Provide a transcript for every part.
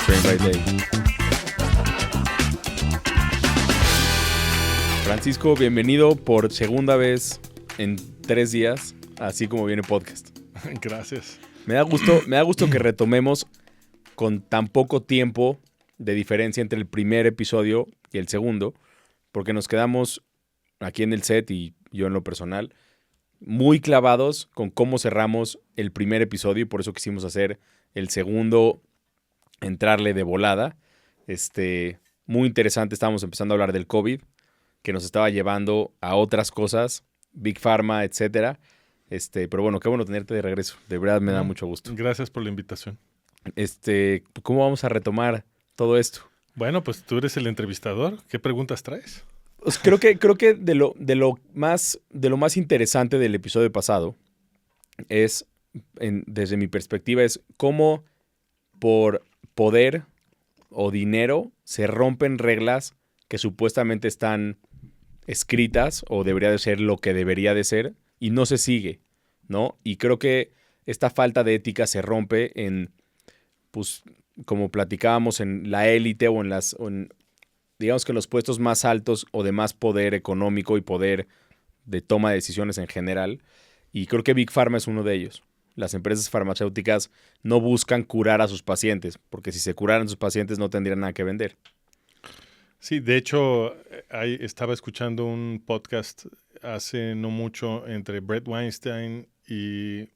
Frame by Day. Francisco, bienvenido por segunda vez en 3 días, así como viene podcast. Gracias. Me da gusto que retomemos con tan poco tiempo de diferencia entre el primer episodio y el segundo, porque nos quedamos aquí en el set y yo en lo personal muy clavados con cómo cerramos el primer episodio y por eso quisimos hacer el segundo, entrarle de volada. Muy interesante, estábamos empezando a hablar del COVID, que nos estaba llevando a otras cosas, Big Pharma, etcétera. Pero bueno, qué bueno tenerte de regreso. De verdad me da mucho gusto. Gracias por la invitación. ¿Cómo vamos a retomar todo esto? Bueno, pues tú eres el entrevistador. ¿Qué preguntas traes? Pues creo que de lo más interesante del episodio pasado es, desde mi perspectiva, es cómo por poder o dinero se rompen reglas que supuestamente están escritas o debería de ser lo que debería de ser y no se sigue, ¿no? Y creo que esta falta de ética se rompe pues, como platicábamos, en la élite o digamos que en los puestos más altos o de más poder económico y poder de toma de decisiones en general. Y creo que Big Pharma es uno de ellos. Las empresas farmacéuticas no buscan curar a sus pacientes, porque si se curaran sus pacientes no tendrían nada que vender. Sí, de hecho, estaba escuchando un podcast hace no mucho entre Brett Weinstein y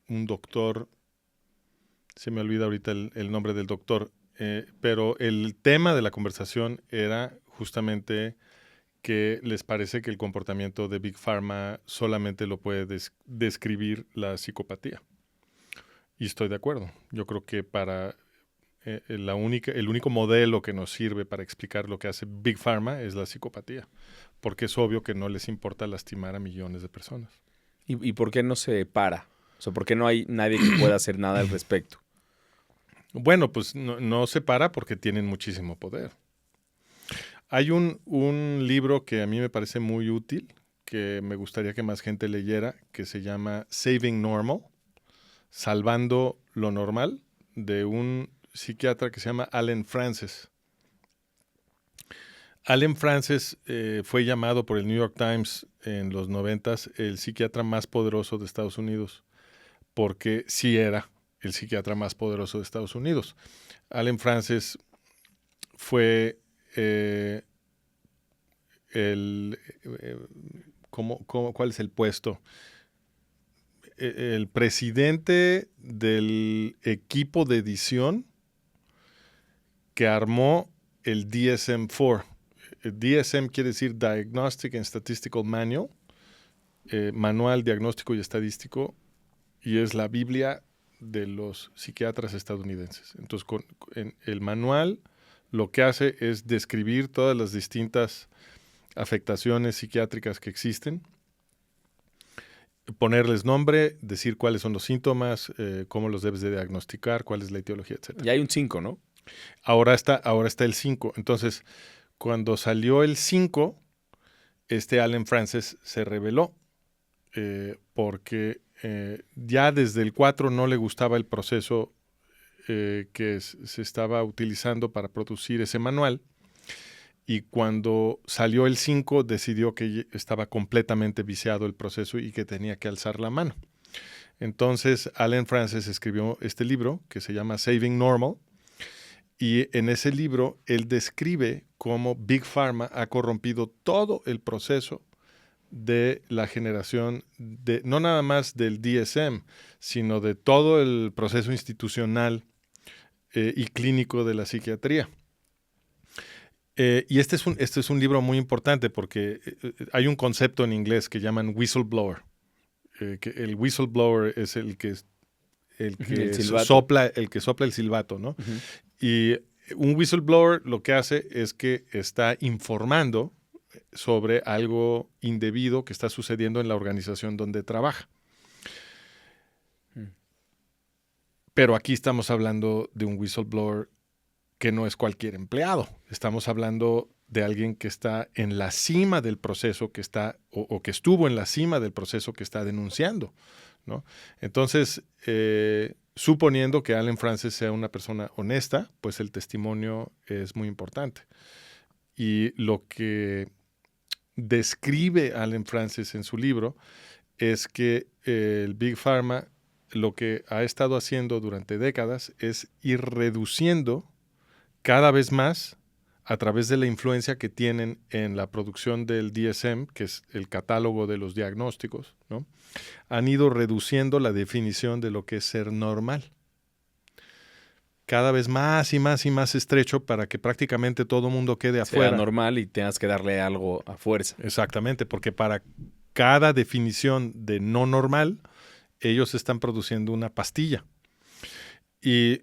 un doctor, se me olvida ahorita el nombre del doctor, pero el tema de la conversación era justamente que les parece que el comportamiento de Big Pharma solamente lo puede describir la psicopatía. Y estoy de acuerdo. Yo creo que para el único modelo que nos sirve para explicar lo que hace Big Pharma es la psicopatía, porque es obvio que no les importa lastimar a millones de personas. ¿Y por qué no se para? O sea, ¿por qué no hay nadie que pueda hacer nada al respecto? Bueno, pues no se para porque tienen muchísimo poder. Hay un libro que a mí me parece muy útil, que me gustaría que más gente leyera, que se llama Saving Normal, Salvando lo Normal, de un psiquiatra que se llama Allen Frances. Allen Frances fue llamado por el New York Times en los 90s el psiquiatra más poderoso de Estados Unidos, porque sí era el psiquiatra más poderoso de Estados Unidos. Allen Frances fue ¿cuál es el puesto? El presidente del equipo de edición que armó el DSM-4. El DSM quiere decir Diagnostic and Statistical Manual, Manual Diagnóstico y Estadístico, y es la Biblia de los psiquiatras estadounidenses. Entonces, en el manual lo que hace es describir todas las distintas afectaciones psiquiátricas que existen, ponerles nombre, decir cuáles son los síntomas, cómo los debes de diagnosticar, cuál es la etiología, etc. Ya hay un 5, ¿no? Ahora está el 5. Entonces, cuando salió el 5, Allen Frances se rebeló porque ya desde el 4 no le gustaba el proceso que se estaba utilizando para producir ese manual. Y cuando salió el 5, decidió que estaba completamente viciado el proceso y que tenía que alzar la mano. Entonces, Allen Frances escribió este libro que se llama Saving Normal. Y en ese libro, él describe cómo Big Pharma ha corrompido todo el proceso de la generación, no nada más del DSM, sino de todo el proceso institucional y clínico de la psiquiatría. Y este es un libro muy importante porque hay un concepto en inglés que llaman whistleblower. Que el whistleblower es el que sopla el silbato, ¿no? Uh-huh. Y un whistleblower lo que hace es que está informando sobre algo indebido que está sucediendo en la organización donde trabaja. Pero aquí estamos hablando de un whistleblower que no es cualquier empleado. Estamos hablando de alguien que está en la cima del proceso que está, o que estuvo en la cima del proceso que está denunciando, ¿no? Entonces, suponiendo que Allen Frances sea una persona honesta, pues el testimonio es muy importante. Y lo que describe Allen Frances en su libro es que el Big Pharma lo que ha estado haciendo durante décadas es ir reduciendo cada vez más a través de la influencia que tienen en la producción del DSM, que es el catálogo de los diagnósticos, ¿no? Han ido reduciendo la definición de lo que es ser normal. Cada vez más y más y más estrecho para que prácticamente todo mundo quede afuera. Sea normal y tengas que darle algo a fuerza. Exactamente, porque para cada definición de no normal, ellos están produciendo una pastilla. Y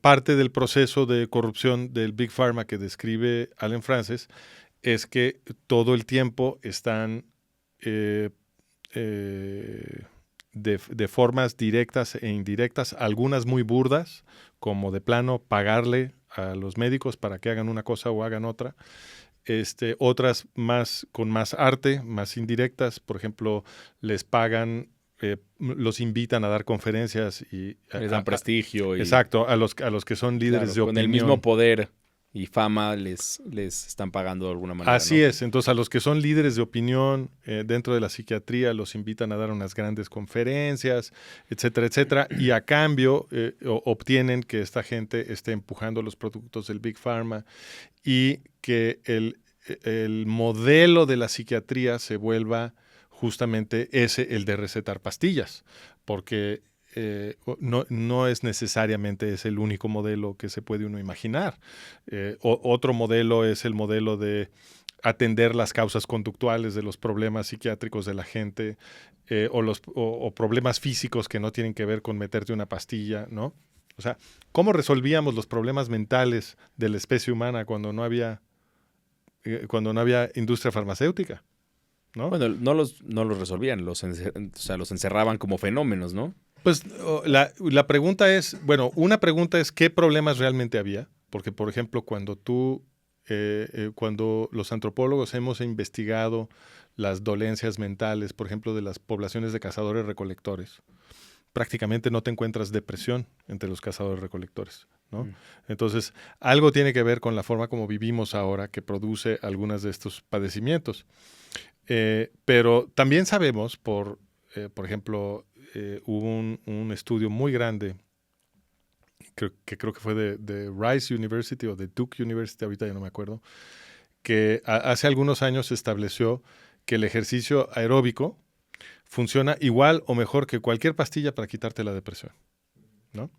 parte del proceso de corrupción del Big Pharma que describe Allen Frances es que todo el tiempo están de formas directas e indirectas, algunas muy burdas, como de plano pagarle a los médicos para que hagan una cosa o hagan otra. Otras más con más arte, más indirectas, por ejemplo, les pagan, los invitan a dar conferencias y les dan prestigio. Exacto, a los que son líderes de opinión. Con el mismo poder y fama les están pagando de alguna manera. Así es, entonces a los que son líderes de opinión dentro de la psiquiatría los invitan a dar unas grandes conferencias, etcétera, etcétera, y a cambio obtienen que esta gente esté empujando los productos del Big Pharma y que el modelo de la psiquiatría se vuelva justamente el de recetar pastillas, porque no es necesariamente es el único modelo que se puede uno imaginar. Otro modelo es el modelo de atender las causas conductuales de los problemas psiquiátricos de la gente o problemas físicos que no tienen que ver con meterte una pastilla, ¿no? O sea, ¿cómo resolvíamos los problemas mentales de la especie humana cuando no había industria farmacéutica? ¿No? Bueno, no los resolvían, los encerraban como fenómenos, ¿no? Pues la pregunta es, bueno, una pregunta es ¿qué problemas realmente había? Porque, por ejemplo, cuando los antropólogos hemos investigado las dolencias mentales, por ejemplo, de las poblaciones de cazadores-recolectores, prácticamente no te encuentras depresión entre los cazadores-recolectores, ¿no? Entonces, algo tiene que ver con la forma como vivimos ahora que produce algunos de estos padecimientos. Pero también sabemos, por ejemplo, hubo un estudio muy grande, creo que fue de Rice University o de Duke University, ahorita ya no me acuerdo, que hace algunos años se estableció que el ejercicio aeróbico funciona igual o mejor que cualquier pastilla para quitarte la depresión, ¿no?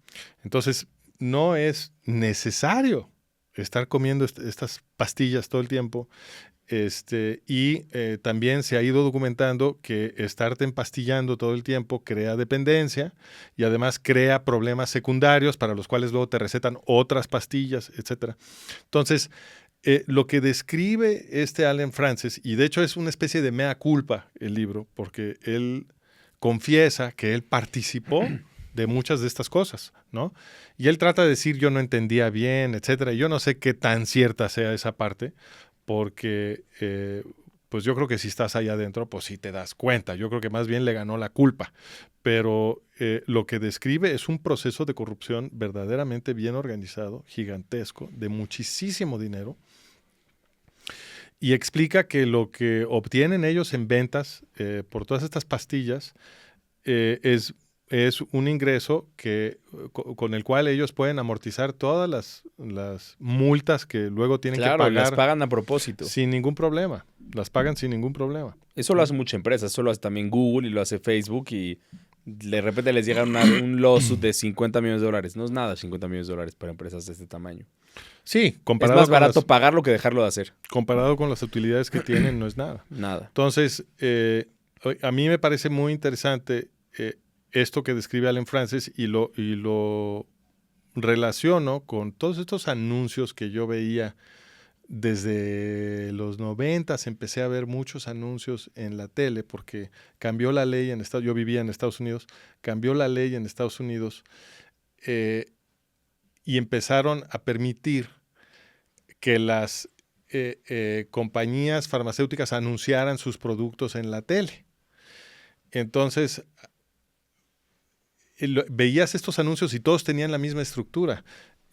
Entonces, no es necesario estar comiendo estas pastillas todo el tiempo. Y también se ha ido documentando que estarte empastillando todo el tiempo crea dependencia y además crea problemas secundarios para los cuales luego te recetan otras pastillas, etc. Entonces, lo que describe Allen Frances, y de hecho es una especie de mea culpa el libro, porque él confiesa que él participó de muchas de estas cosas, ¿no? Y él trata de decir yo no entendía bien, etc. Y yo no sé qué tan cierta sea esa parte, porque pues yo creo que si estás allá adentro, pues sí te das cuenta. Yo creo que más bien le ganó la culpa. Pero lo que describe es un proceso de corrupción verdaderamente bien organizado, gigantesco, de muchísimo dinero. Y explica que lo que obtienen ellos en ventas por todas estas pastillas es un ingreso con el cual ellos pueden amortizar todas las multas que luego tienen que pagar. Claro, las pagan a propósito. Sin ningún problema. Las pagan sin ningún problema. Eso lo hace mucha empresa. Eso lo hace también Google y lo hace Facebook y de repente les llega un lawsuit de $50 millones. No es nada $50 millones para empresas de este tamaño. Sí, es más barato pagarlo que dejarlo de hacer. Comparado con las utilidades que tienen, no es nada. Nada. Entonces, a mí me parece muy interesante esto que describe Allen Frances y lo relaciono con todos estos anuncios que yo veía desde los 90s. Empecé a ver muchos anuncios en la tele porque cambió la ley en Estados Unidos. Yo vivía en Estados Unidos, cambió la ley en Estados Unidos y empezaron a permitir que las compañías farmacéuticas anunciaran sus productos en la tele. Entonces, veías estos anuncios y todos tenían la misma estructura.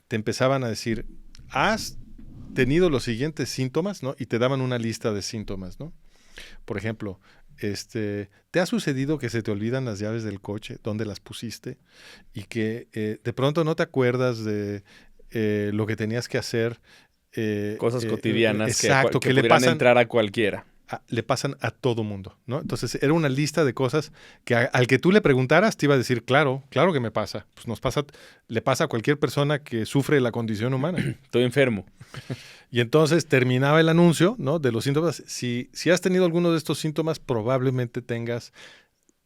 Te empezaban a decir, has tenido los siguientes síntomas, ¿no? Y te daban una lista de síntomas, ¿no? Por ejemplo, ¿te ha sucedido que se te olvidan las llaves del coche, dónde las pusiste? Y que de pronto no te acuerdas de lo que tenías que hacer. Cosas cotidianas exacto, que pudieran entrar a cualquiera. Le pasan a todo mundo, ¿no? Entonces era una lista de cosas que al que tú le preguntaras te iba a decir, claro que me pasa. Pues le pasa a cualquier persona que sufre la condición humana. Estoy enfermo. Y entonces terminaba el anuncio, ¿no? De los síntomas. Si has tenido alguno de estos síntomas, probablemente tengas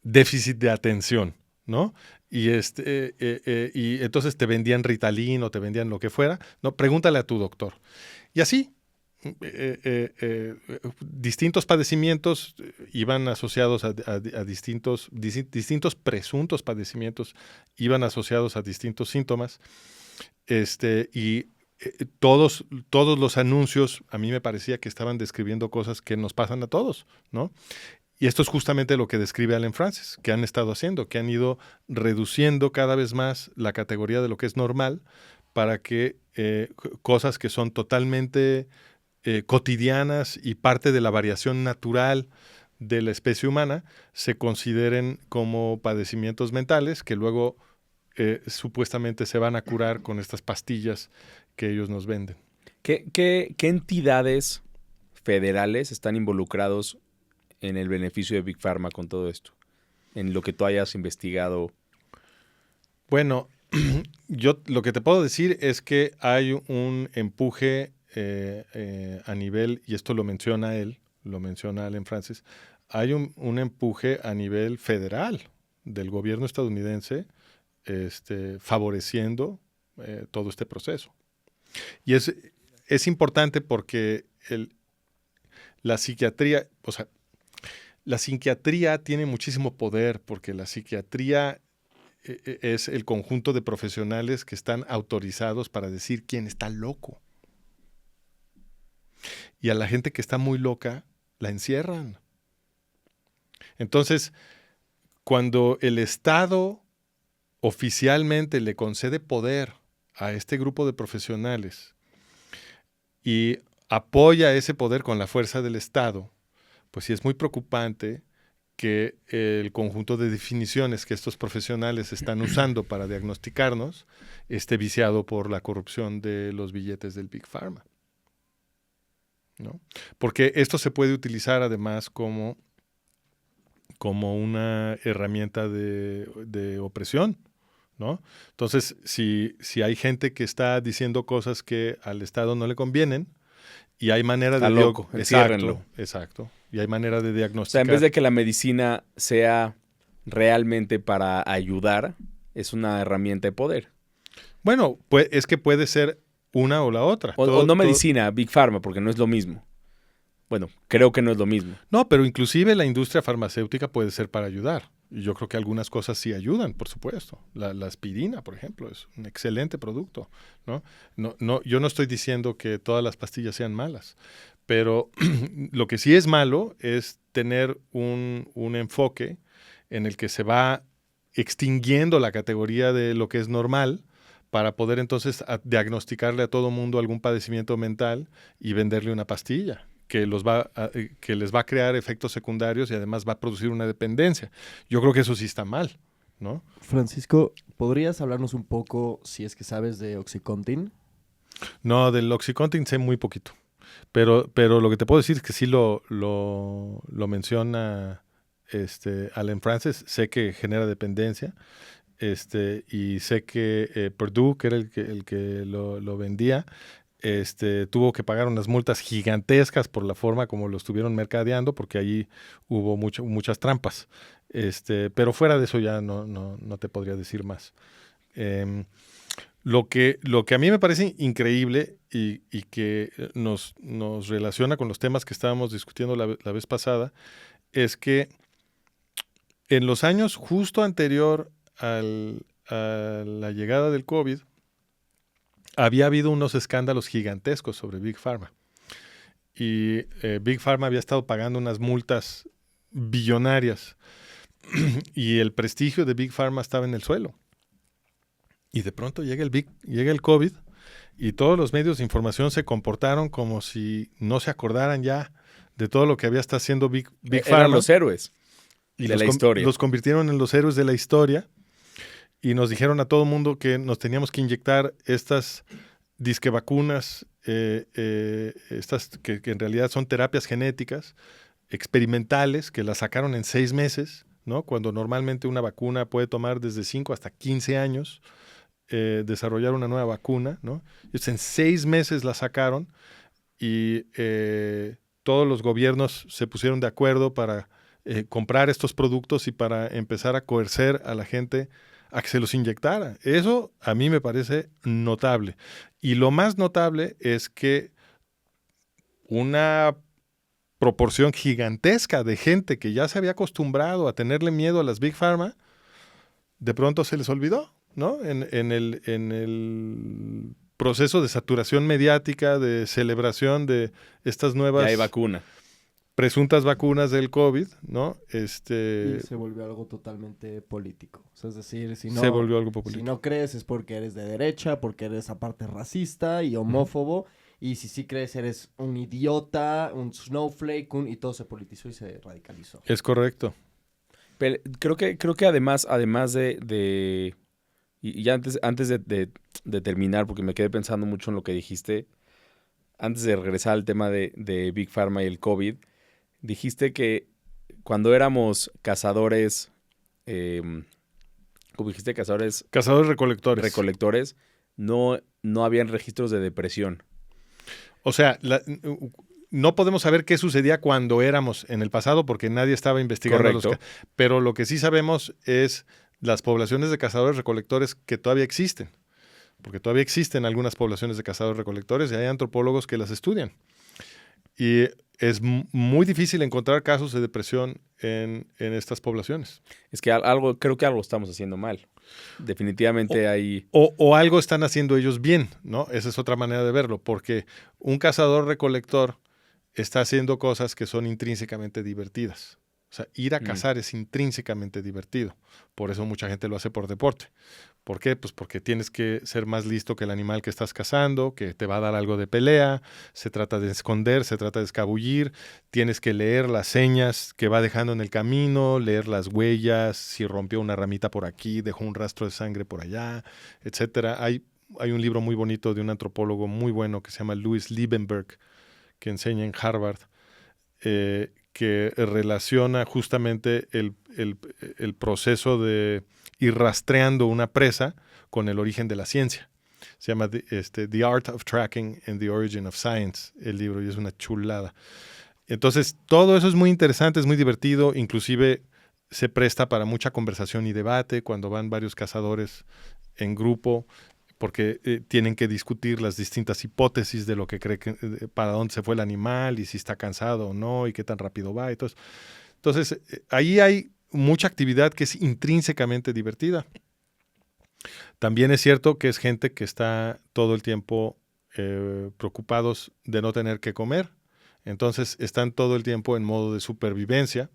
déficit de atención, ¿no? Y y entonces te vendían Ritalin o te vendían lo que fuera, ¿no? Pregúntale a tu doctor. Y así, distintos padecimientos iban asociados a distintos presuntos padecimientos iban asociados a distintos síntomas. Y todos los anuncios a mí me parecía que estaban describiendo cosas que nos pasan a todos, ¿no? Y esto es justamente lo que describe Allen Frances, que han estado haciendo, que han ido reduciendo cada vez más la categoría de lo que es normal para que cosas que son totalmente cotidianas y parte de la variación natural de la especie humana se consideren como padecimientos mentales que luego supuestamente se van a curar con estas pastillas que ellos nos venden. ¿Qué entidades federales están involucrados en el beneficio de Big Pharma con todo esto? En lo que tú hayas investigado. Bueno, yo lo que te puedo decir es que hay un empuje a nivel, y esto lo menciona Allen Frances, hay un empuje a nivel federal del gobierno estadounidense favoreciendo todo este proceso. Y es importante porque la psiquiatría, o sea, la psiquiatría tiene muchísimo poder porque la psiquiatría es el conjunto de profesionales que están autorizados para decir quién está loco. Y a la gente que está muy loca la encierran. Entonces, cuando el Estado oficialmente le concede poder a este grupo de profesionales y apoya ese poder con la fuerza del Estado, pues sí es muy preocupante que el conjunto de definiciones que estos profesionales están usando para diagnosticarnos esté viciado por la corrupción de los billetes del Big Pharma, ¿no? Porque esto se puede utilizar además como una herramienta de opresión, ¿no? Entonces, si hay gente que está diciendo cosas que al Estado no le convienen y hay manera de... Está loco, enciérrenlo. Exacto. Y hay manera de diagnosticar. O sea, en vez de que la medicina sea realmente para ayudar, es una herramienta de poder. Bueno, pues es que puede ser una o la otra. O no medicina, Big Pharma, porque no es lo mismo. Bueno, creo que no es lo mismo. No, pero inclusive la industria farmacéutica puede ser para ayudar. Y yo creo que algunas cosas sí ayudan, por supuesto. La aspirina, por ejemplo, es un excelente producto, ¿no? Yo no estoy diciendo que todas las pastillas sean malas, pero lo que sí es malo es tener un enfoque en el que se va extinguiendo la categoría de lo que es normal para poder entonces diagnosticarle a todo mundo algún padecimiento mental y venderle una pastilla que les va a crear efectos secundarios y además va a producir una dependencia. Yo creo que eso sí está mal, ¿no? Francisco, ¿podrías hablarnos un poco, si es que sabes, de OxyContin? No, del OxyContin sé muy poquito. Pero lo que te puedo decir es que sí lo menciona Allen Frances. Sé que genera dependencia. Y sé que Purdue, que era el que lo vendía, tuvo que pagar unas multas gigantescas por la forma como lo estuvieron mercadeando, porque allí hubo muchas trampas. Pero fuera de eso ya no te podría decir más. Lo que a mí me parece increíble y que nos relaciona con los temas que estábamos discutiendo la vez pasada es que en los años justo anterior a la llegada del COVID, había habido unos escándalos gigantescos sobre Big Pharma. Y Big Pharma había estado pagando unas multas billonarias y el prestigio de Big Pharma estaba en el suelo. Y de pronto llega el COVID y todos los medios de información se comportaron como si no se acordaran ya de todo lo que había estado haciendo Big Pharma. Eran los héroes y de la historia. Los convirtieron en los héroes de la historia y nos dijeron a todo el mundo que nos teníamos que inyectar estas disque vacunas, estas que en realidad son terapias genéticas experimentales que las sacaron en 6 meses, ¿no? Cuando normalmente una vacuna puede tomar desde 5 hasta 15 años desarrollar una nueva vacuna, ¿no? Entonces, en 6 meses la sacaron y todos los gobiernos se pusieron de acuerdo para comprar estos productos y para empezar a coercer a la gente a que se los inyectara. Eso a mí me parece notable. Y lo más notable es que una proporción gigantesca de gente que ya se había acostumbrado a tenerle miedo a las Big Pharma, de pronto se les olvidó, ¿no? En el proceso de saturación mediática, de celebración de estas nuevas Ya hay vacuna. presuntas vacunas del COVID, ¿no? Y se volvió algo totalmente político. O sea, es decir, si se volvió algo si popular. no crees es porque eres de derecha, porque eres aparte racista y homófobo. Y si sí crees eres un idiota, un snowflake, y todo se politizó y se radicalizó. Es correcto. Pero creo que además de y ya antes de terminar, porque me quedé pensando mucho en lo que dijiste, antes de regresar al tema de Big Pharma y el COVID, dijiste que cuando éramos cazadores, como dijiste, cazadores recolectores, no habían registros de depresión. O sea, no podemos saber qué sucedía cuando éramos en el pasado porque nadie estaba investigando. Correcto. Pero lo que sí sabemos es las poblaciones de cazadores-recolectores que todavía existen. Porque todavía existen algunas poblaciones de cazadores-recolectores y hay antropólogos que las estudian. Y es muy difícil encontrar casos de depresión en estas poblaciones. Es que creo que algo estamos haciendo mal. Definitivamente hay... O algo están haciendo ellos bien, ¿no? Esa es otra manera de verlo, porque un cazador-recolector está haciendo cosas que son intrínsecamente divertidas. O sea, ir a cazar es intrínsecamente divertido. Por eso mucha gente lo hace por deporte. ¿Por qué? Pues porque tienes que ser más listo que el animal que estás cazando, que te va a dar algo de pelea, se trata de esconder, se trata de escabullir, tienes que leer las señas que va dejando en el camino, leer las huellas, si rompió una ramita por aquí, dejó un rastro de sangre por allá, etcétera. Hay un libro muy bonito de un antropólogo muy bueno que se llama Louis Liebenberg, que enseña en Harvard, que relaciona justamente el proceso de ir rastreando una presa con el origen de la ciencia. Se llama The Art of Tracking and the Origin of Science, el libro, y es una chulada. Entonces, todo eso es muy interesante, es muy divertido, inclusive se presta para mucha conversación y debate cuando van varios cazadores en grupo, porque tienen que discutir las distintas hipótesis de lo que cree que, para dónde se fue el animal y si está cansado o no y qué tan rápido va. Entonces, ahí hay mucha actividad que es intrínsecamente divertida. También es cierto que es gente que está todo el tiempo preocupados de no tener que comer. Entonces, están todo el tiempo en modo de supervivencia.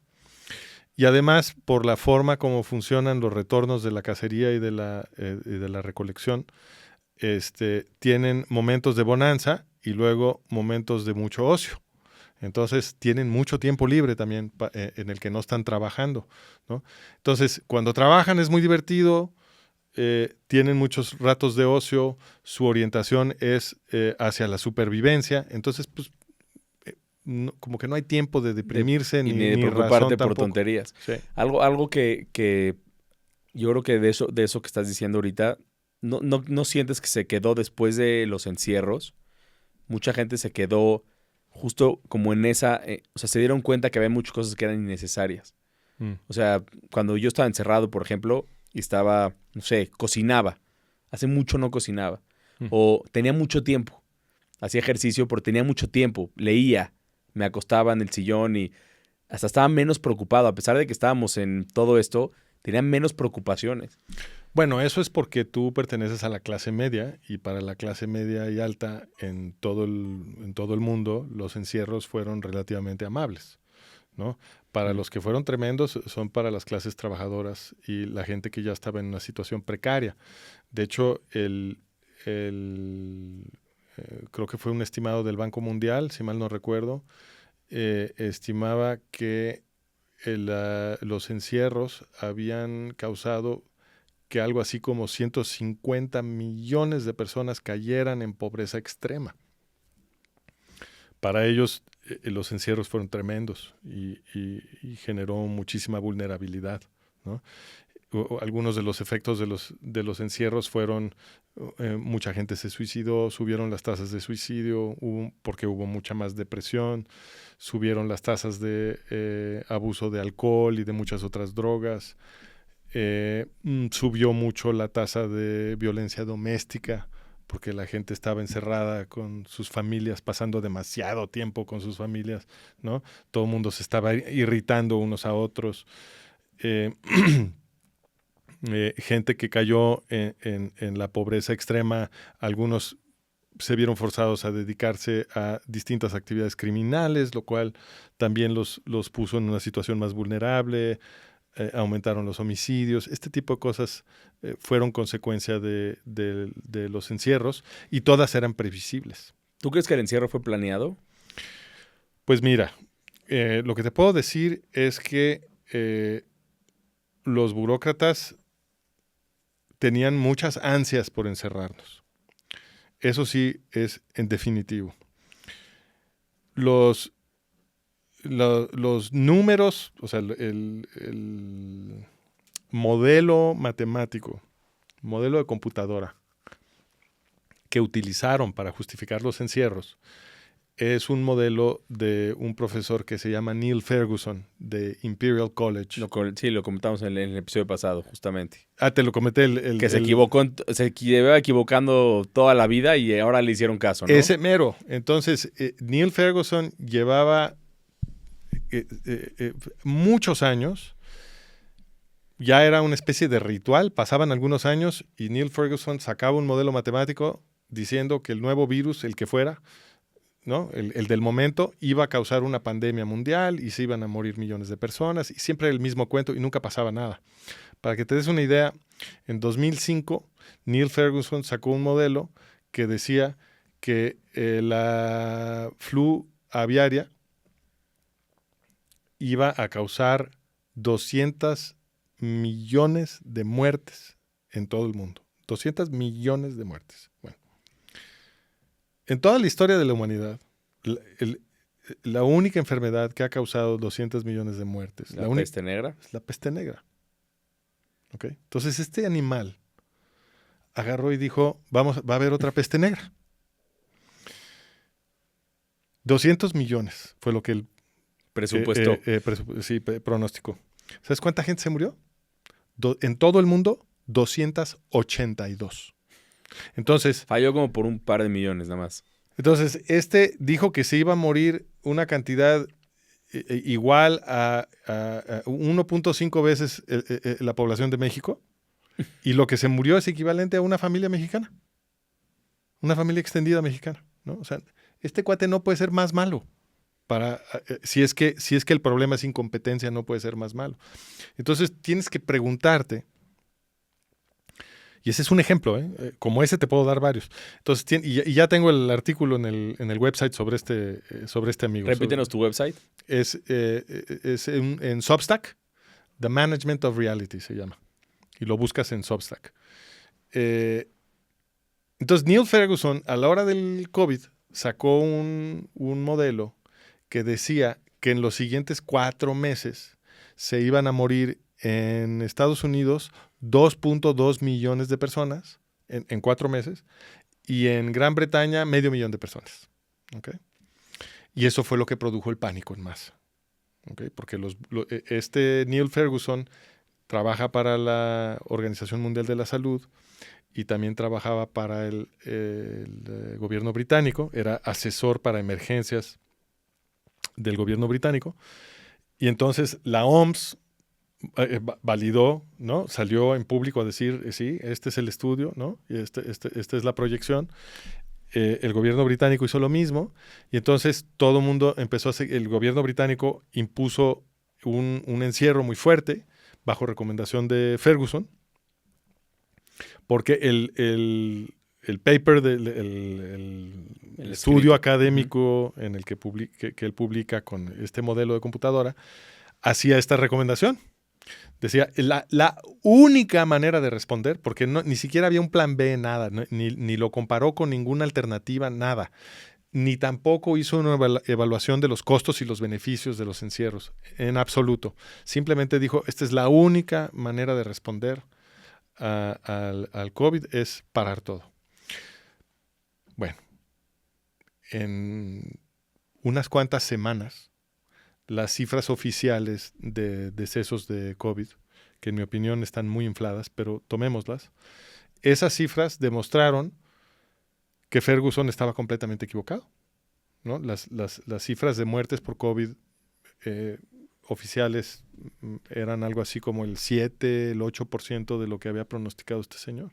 Y además, por la forma como funcionan los retornos de la cacería y de la recolección, tienen momentos de bonanza y luego momentos de mucho ocio. Entonces, tienen mucho tiempo libre también en el que no están trabajando, ¿no? Entonces, cuando trabajan es muy divertido, tienen muchos ratos de ocio, su orientación es hacia la supervivencia. Entonces, pues, como que no hay tiempo de deprimirse ni ni de preocuparte por tampoco. tonterías. Sí. Algo que yo creo que de eso que estás diciendo ahorita, no sientes que se quedó después de los encierros. Mucha gente se quedó justo como en esa, o sea, se dieron cuenta que había muchas cosas que eran innecesarias. O sea, cuando yo estaba encerrado, por ejemplo, y estaba, no sé, cocinaba. Hace mucho no cocinaba. O tenía mucho tiempo. Hacía ejercicio, pero tenía mucho tiempo. Leía. Me acostaba en el sillón y hasta estaba menos preocupado. A pesar de que estábamos en todo esto, tenía menos preocupaciones. Bueno, eso es porque tú perteneces a la clase media y para la clase media y alta en todo el mundo los encierros fueron relativamente amables, ¿no? Para los que fueron tremendos son para las clases trabajadoras y la gente que ya estaba en una situación precaria. De hecho, creo que fue un estimado del Banco Mundial, si mal no recuerdo, estimaba que los encierros habían causado que algo así como 150 millones de personas cayeran en pobreza extrema. Para ellos los encierros fueron tremendos y generó muchísima vulnerabilidad, ¿no? Algunos de los efectos de los encierros fueron mucha gente se suicidó, subieron las tasas de suicidio porque hubo mucha más depresión, subieron las tasas de abuso de alcohol y de muchas otras drogas, subió mucho la tasa de violencia doméstica porque la gente estaba encerrada con sus familias, pasando demasiado tiempo con sus familias, ¿no? Todo el mundo se estaba irritando unos a otros. Gente que cayó en la pobreza extrema, algunos se vieron forzados a dedicarse a distintas actividades criminales, lo cual también los puso en una situación más vulnerable, aumentaron los homicidios. Este tipo de cosas fueron consecuencia de los encierros y todas eran previsibles. ¿Tú crees que el encierro fue planeado? Pues mira, lo que te puedo decir es que los burócratas tenían muchas ansias por encerrarnos. Eso sí es en definitivo. Los números, o sea, el modelo matemático, modelo de computadora que utilizaron para justificar los encierros es un modelo de un profesor que se llama Neil Ferguson de Imperial College. Sí, lo comentamos en el episodio pasado, justamente. Te lo comenté. Que se equivocó, se lleva equivocando toda la vida y ahora le hicieron caso, ¿no? Ese mero. Entonces, Neil Ferguson llevaba muchos años, ya era una especie de ritual, pasaban algunos años y Neil Ferguson sacaba un modelo matemático diciendo que el nuevo virus, el que fuera, ¿no? El del momento, iba a causar una pandemia mundial y se iban a morir millones de personas y siempre el mismo cuento y nunca pasaba nada. Para que te des una idea, en 2005 Neil Ferguson sacó un modelo que decía que la flu aviaria iba a causar 200 millones de muertes en todo el mundo. 200 millones de muertes. Bueno. En toda la historia de la humanidad, la única enfermedad que ha causado 200 millones de muertes ¿La peste negra? Es la peste negra. ¿Okay? Entonces, este animal agarró y dijo, va a haber otra peste negra. 200 millones fue lo que él presupuesto. Pronóstico. ¿Sabes cuánta gente se murió? En todo el mundo, 282. Entonces, falló como por un par de millones nada más. Entonces, dijo que se iba a morir una cantidad igual a 1.5 veces la población de México y lo que se murió es equivalente a una familia mexicana. Una familia extendida mexicana, ¿no? O sea, este cuate no puede ser más malo. Si es que el problema es incompetencia, no puede ser más malo. Entonces, tienes que preguntarte. Y ese es un ejemplo, como ese te puedo dar varios. Entonces, y ya tengo el artículo en el website sobre este amigo. Repítenos tu website. Es en Substack, The Management of Reality se llama. Y lo buscas en Substack. Entonces, Neil Ferguson, a la hora del COVID, sacó un modelo que decía que en los siguientes 4 meses se iban a morir en Estados Unidos 2.2 millones de personas en 4 meses y en Gran Bretaña 500,000 de personas. ¿Okay? Y eso fue lo que produjo el pánico en masa. ¿Okay? Porque Neil Ferguson trabaja para la Organización Mundial de la Salud y también trabajaba para el gobierno británico, era asesor para emergencias del gobierno británico. Y entonces la OMS validó, ¿no? Salió en público a decir, sí, este es el estudio, ¿no? Y esta es la proyección. el gobierno británico hizo lo mismo, y entonces todo el mundo empezó el gobierno británico impuso un encierro muy fuerte, bajo recomendación de Ferguson, porque el paper, el estudio académico en el que él publica con este modelo de computadora, hacía esta recomendación. Decía, la única manera de responder, porque ni siquiera había un plan B, nada, ni lo comparó con ninguna alternativa, nada, ni tampoco hizo una evaluación de los costos y los beneficios de los encierros, en absoluto. Simplemente dijo, esta es la única manera de responder al COVID, es parar todo. Bueno, en unas cuantas semanas, las cifras oficiales de decesos de COVID, que en mi opinión están muy infladas, pero tomémoslas, esas cifras demostraron que Ferguson estaba completamente equivocado, ¿no? Las cifras de muertes por COVID oficiales eran algo así como el 7, el 8% de lo que había pronosticado este señor.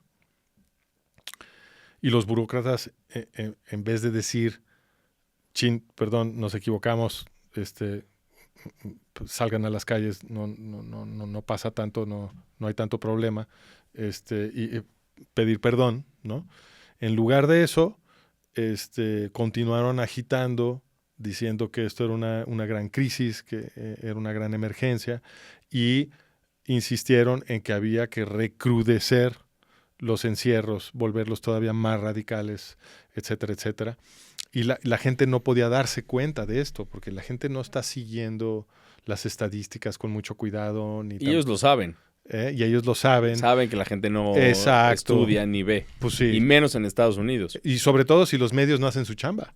Y los burócratas, en vez de decir, perdón, nos equivocamos, salgan a las calles, no pasa tanto, no hay tanto problema, y pedir perdón, ¿no? En lugar de eso, continuaron agitando, diciendo que esto era una gran crisis, que era una gran emergencia, y insistieron en que había que recrudecer los encierros, volverlos todavía más radicales, etcétera, etcétera. Y la gente no podía darse cuenta de esto, porque la gente no está siguiendo las estadísticas con mucho cuidado. Y ellos lo saben. Y ellos lo saben. Saben que la gente no Exacto. estudia ni ve. Pues sí. Y menos en Estados Unidos. Y sobre todo si los medios no hacen su chamba.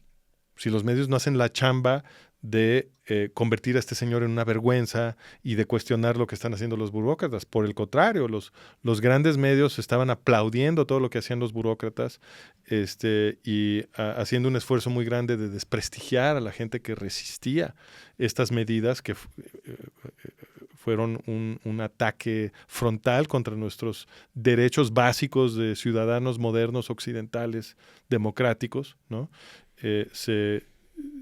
Si los medios no hacen la chamba de convertir a este señor en una vergüenza y de cuestionar lo que están haciendo los burócratas. Por el contrario, los grandes medios estaban aplaudiendo todo lo que hacían los burócratas y haciendo un esfuerzo muy grande de desprestigiar a la gente que resistía estas medidas que fueron un ataque frontal contra nuestros derechos básicos de ciudadanos modernos, occidentales, democráticos, ¿no?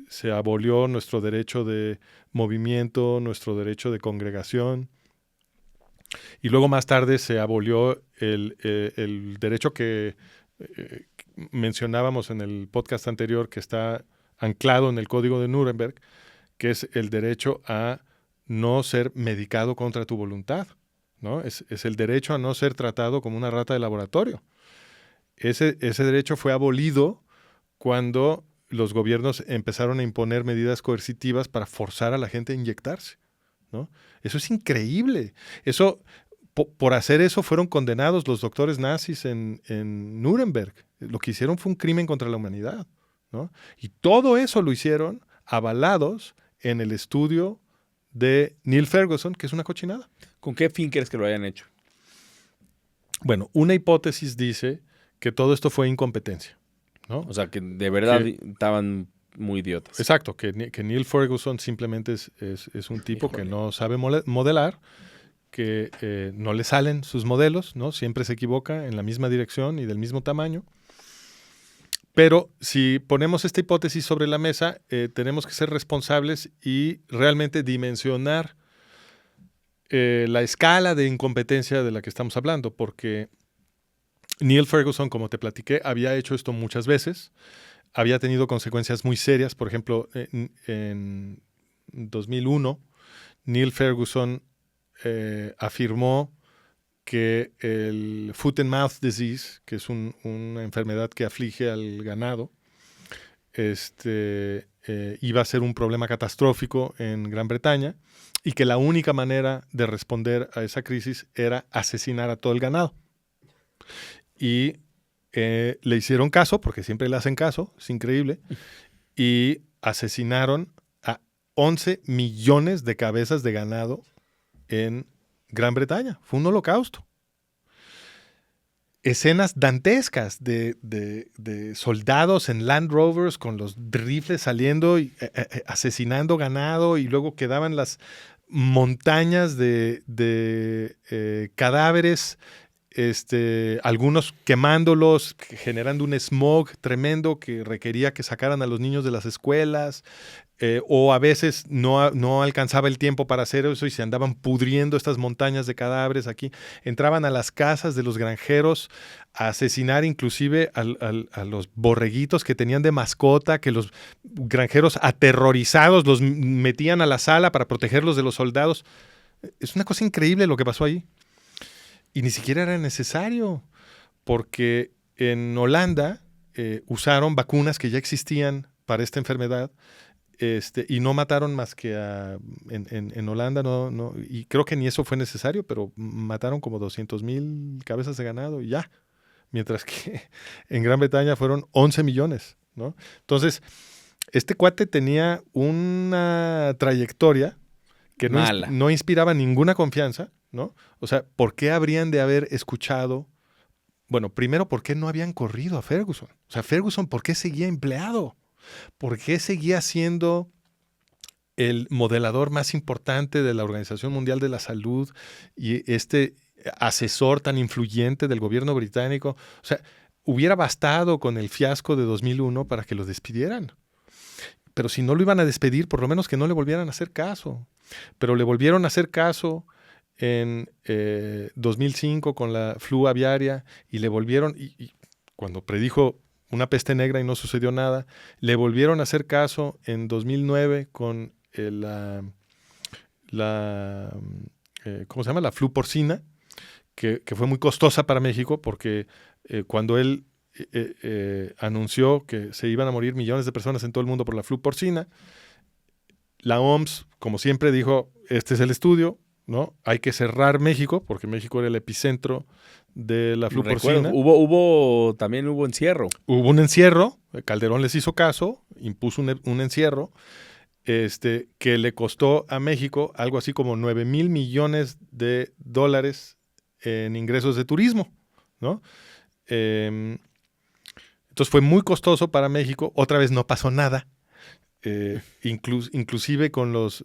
Se abolió nuestro derecho de movimiento, nuestro derecho de congregación, y luego más tarde se abolió el derecho que mencionábamos en el podcast anterior, que está anclado en el Código de Nuremberg, que es el derecho a no ser medicado contra tu voluntad, ¿no? Es el derecho a no ser tratado como una rata de laboratorio. Ese derecho fue abolido cuando los gobiernos empezaron a imponer medidas coercitivas para forzar a la gente a inyectarse, ¿no? Eso es increíble. Por hacer eso fueron condenados los doctores nazis en Nuremberg. Lo que hicieron fue un crimen contra la humanidad, ¿no? Y todo eso lo hicieron avalados en el estudio de Neil Ferguson, que es una cochinada. ¿Con qué fin crees que lo hayan hecho? Bueno, una hipótesis dice que todo esto fue incompetencia, ¿no? O sea, que de verdad estaban muy idiotas. Exacto, que Neil Ferguson simplemente es un tipo que no sabe modelar, que no le salen sus modelos, ¿no? Siempre se equivoca en la misma dirección y del mismo tamaño. Pero si ponemos esta hipótesis sobre la mesa, tenemos que ser responsables y realmente dimensionar la escala de incompetencia de la que estamos hablando, porque Neil Ferguson, como te platiqué, había hecho esto muchas veces, había tenido consecuencias muy serias. Por ejemplo, en 2001, Neil Ferguson afirmó que el foot and mouth disease, que es una enfermedad que aflige al ganado, iba a ser un problema catastrófico en Gran Bretaña, y que la única manera de responder a esa crisis era asesinar a todo el ganado. Y le hicieron caso, porque siempre le hacen caso, es increíble, y asesinaron a 11 millones de cabezas de ganado en Gran Bretaña. Fue un holocausto. Escenas dantescas de soldados en Land Rovers con los rifles saliendo y asesinando ganado, y luego quedaban las montañas de cadáveres algunos quemándolos, generando un smog tremendo que requería que sacaran a los niños de las escuelas, o a veces no alcanzaba el tiempo para hacer eso y se andaban pudriendo estas montañas de cadáveres aquí. Entraban a las casas de los granjeros a asesinar inclusive a los borreguitos que tenían de mascota, que los granjeros aterrorizados los metían a la sala para protegerlos de los soldados. Es una cosa increíble lo que pasó ahí. Y ni siquiera era necesario, porque en Holanda usaron vacunas que ya existían para esta enfermedad, y no mataron más que en Holanda, y creo que ni eso fue necesario, pero mataron como 200,000 cabezas de ganado y ya. Mientras que en Gran Bretaña fueron 11 millones, ¿no? Entonces, este cuate tenía una trayectoria que no inspiraba ninguna confianza, ¿no? O sea, ¿por qué habrían de haber escuchado? Bueno, primero, ¿por qué no habían corrido a Ferguson? O sea, Ferguson, ¿por qué seguía empleado? ¿Por qué seguía siendo el modelador más importante de la Organización Mundial de la Salud y asesor tan influyente del gobierno británico? O sea, hubiera bastado con el fiasco de 2001 para que lo despidieran. Pero si no lo iban a despedir, por lo menos que no le volvieran a hacer caso. Pero le volvieron a hacer caso en 2005 con la flu aviaria y le volvieron, y cuando predijo una peste negra y no sucedió nada, le volvieron a hacer caso en 2009 con ¿cómo se llama? La flu porcina, que fue muy costosa para México porque cuando él anunció que se iban a morir millones de personas en todo el mundo por la flu porcina, la OMS, como siempre, dijo, este es el estudio, ¿no? Hay que cerrar México, porque México era el epicentro de la flu porcina. También hubo encierro. Hubo un encierro, Calderón les hizo caso, impuso un encierro, que le costó a México algo así como 9,000 millones de dólares en ingresos de turismo, ¿no? Entonces fue muy costoso para México. Otra vez no pasó nada. Inclusive con los,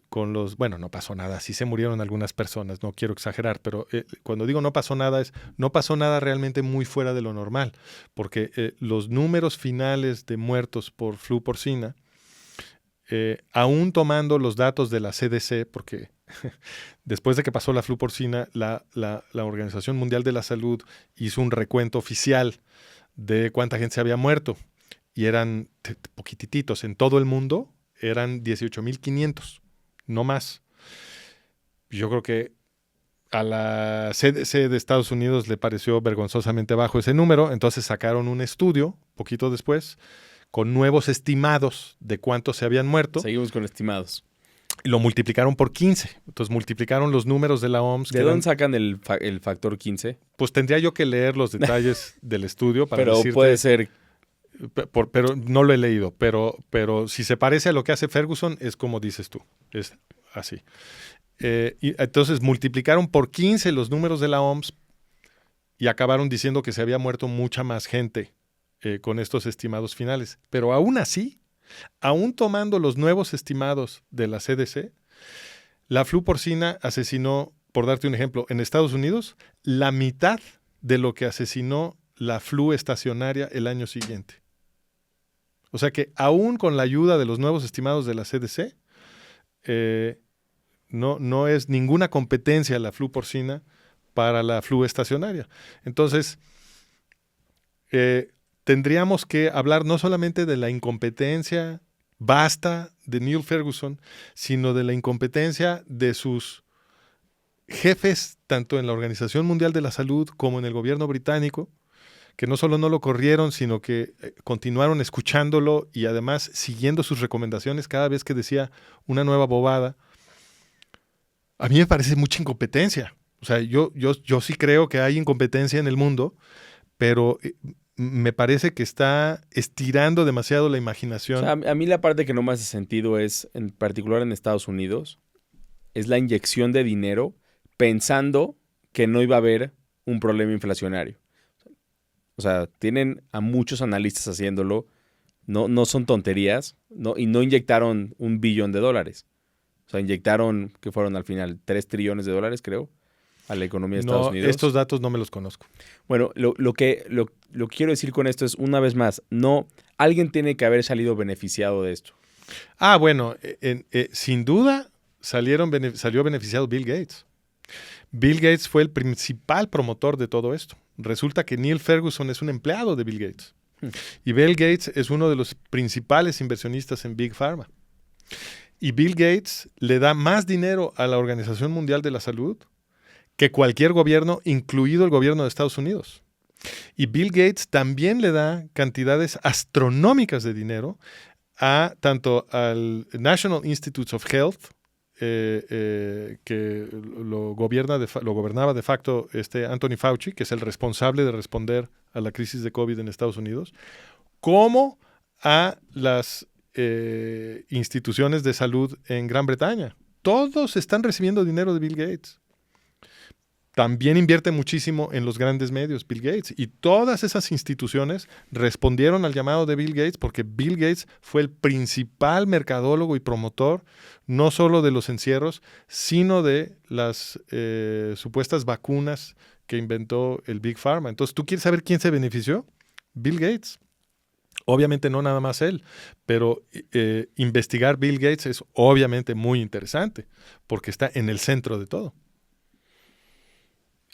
bueno, no pasó nada, sí se murieron algunas personas, no quiero exagerar, pero cuando digo no pasó nada, no pasó nada realmente muy fuera de lo normal, porque los números finales de muertos por flu porcina, aún tomando los datos de la CDC, porque después de que pasó la flu porcina, la Organización Mundial de la Salud hizo un recuento oficial de cuánta gente se había muerto. Y eran poquititos. En todo el mundo eran 18,500, no más. Yo creo que a la CDC de Estados Unidos le pareció vergonzosamente bajo ese número, entonces sacaron un estudio, poquito después, con nuevos estimados de cuántos se habían muerto. Seguimos con estimados. Y lo multiplicaron por 15. Entonces multiplicaron los números de la OMS. ¿De dónde sacan el factor 15? Pues tendría yo que leer los detalles del estudio para Pero decirte. puede ser... Pero no lo he leído, pero si se parece a lo que hace Ferguson, es como dices tú, es así. Y entonces multiplicaron por 15 los números de la OMS y acabaron diciendo que se había muerto mucha más gente con estos estimados finales. Pero aún así, aún tomando los nuevos estimados de la CDC, la flu porcina asesinó, por darte un ejemplo, en Estados Unidos, la mitad de lo que asesinó la flu estacionaria el año siguiente. O sea que aún con la ayuda de los nuevos estimados de la CDC, no es ninguna competencia la flu porcina para la flu estacionaria. Entonces, tendríamos que hablar no solamente de la incompetencia vasta de Neil Ferguson, sino de la incompetencia de sus jefes, tanto en la Organización Mundial de la Salud como en el gobierno británico, que no solo no lo corrieron, sino que continuaron escuchándolo y además siguiendo sus recomendaciones cada vez que decía una nueva bobada. A mí me parece mucha incompetencia. O sea, yo sí creo que hay incompetencia en el mundo, pero me parece que está estirando demasiado la imaginación. O sea, a mí la parte que no me hace sentido es, en particular en Estados Unidos, es la inyección de dinero pensando que no iba a haber un problema inflacionario. O sea, tienen a muchos analistas haciéndolo, no son tonterías, y no inyectaron $1 billón. O sea, inyectaron, que fueron al final $3 trillones, creo. a la economía de Estados No, Unidos. estos datos no me los conozco. Bueno, lo que quiero decir con esto es, una vez más, no, alguien tiene que haber salido beneficiado de esto. Bueno, sin duda salió beneficiado Bill Gates. Bill Gates fue el principal promotor de todo esto. Resulta que Neil Ferguson es un empleado de Bill Gates. Y Bill Gates es uno de los principales inversionistas en Big Pharma. Y Bill Gates le da más dinero a la Organización Mundial de la Salud que cualquier gobierno, incluido el gobierno de Estados Unidos. Y Bill Gates también le da cantidades astronómicas de dinero tanto al National Institutes of Health, que lo gobernaba de facto Anthony Fauci, que es el responsable de responder a la crisis de COVID en Estados Unidos, como a las instituciones de salud en Gran Bretaña. Todos están recibiendo dinero de Bill Gates. También invierte muchísimo en los grandes medios Bill Gates, y todas esas instituciones respondieron al llamado de Bill Gates porque Bill Gates fue el principal mercadólogo y promotor no solo de los encierros, sino de las supuestas vacunas que inventó el Big Pharma. Entonces, ¿tú quieres saber quién se benefició? Bill Gates. Obviamente no nada más él, pero investigar Bill Gates es obviamente muy interesante porque está en el centro de todo.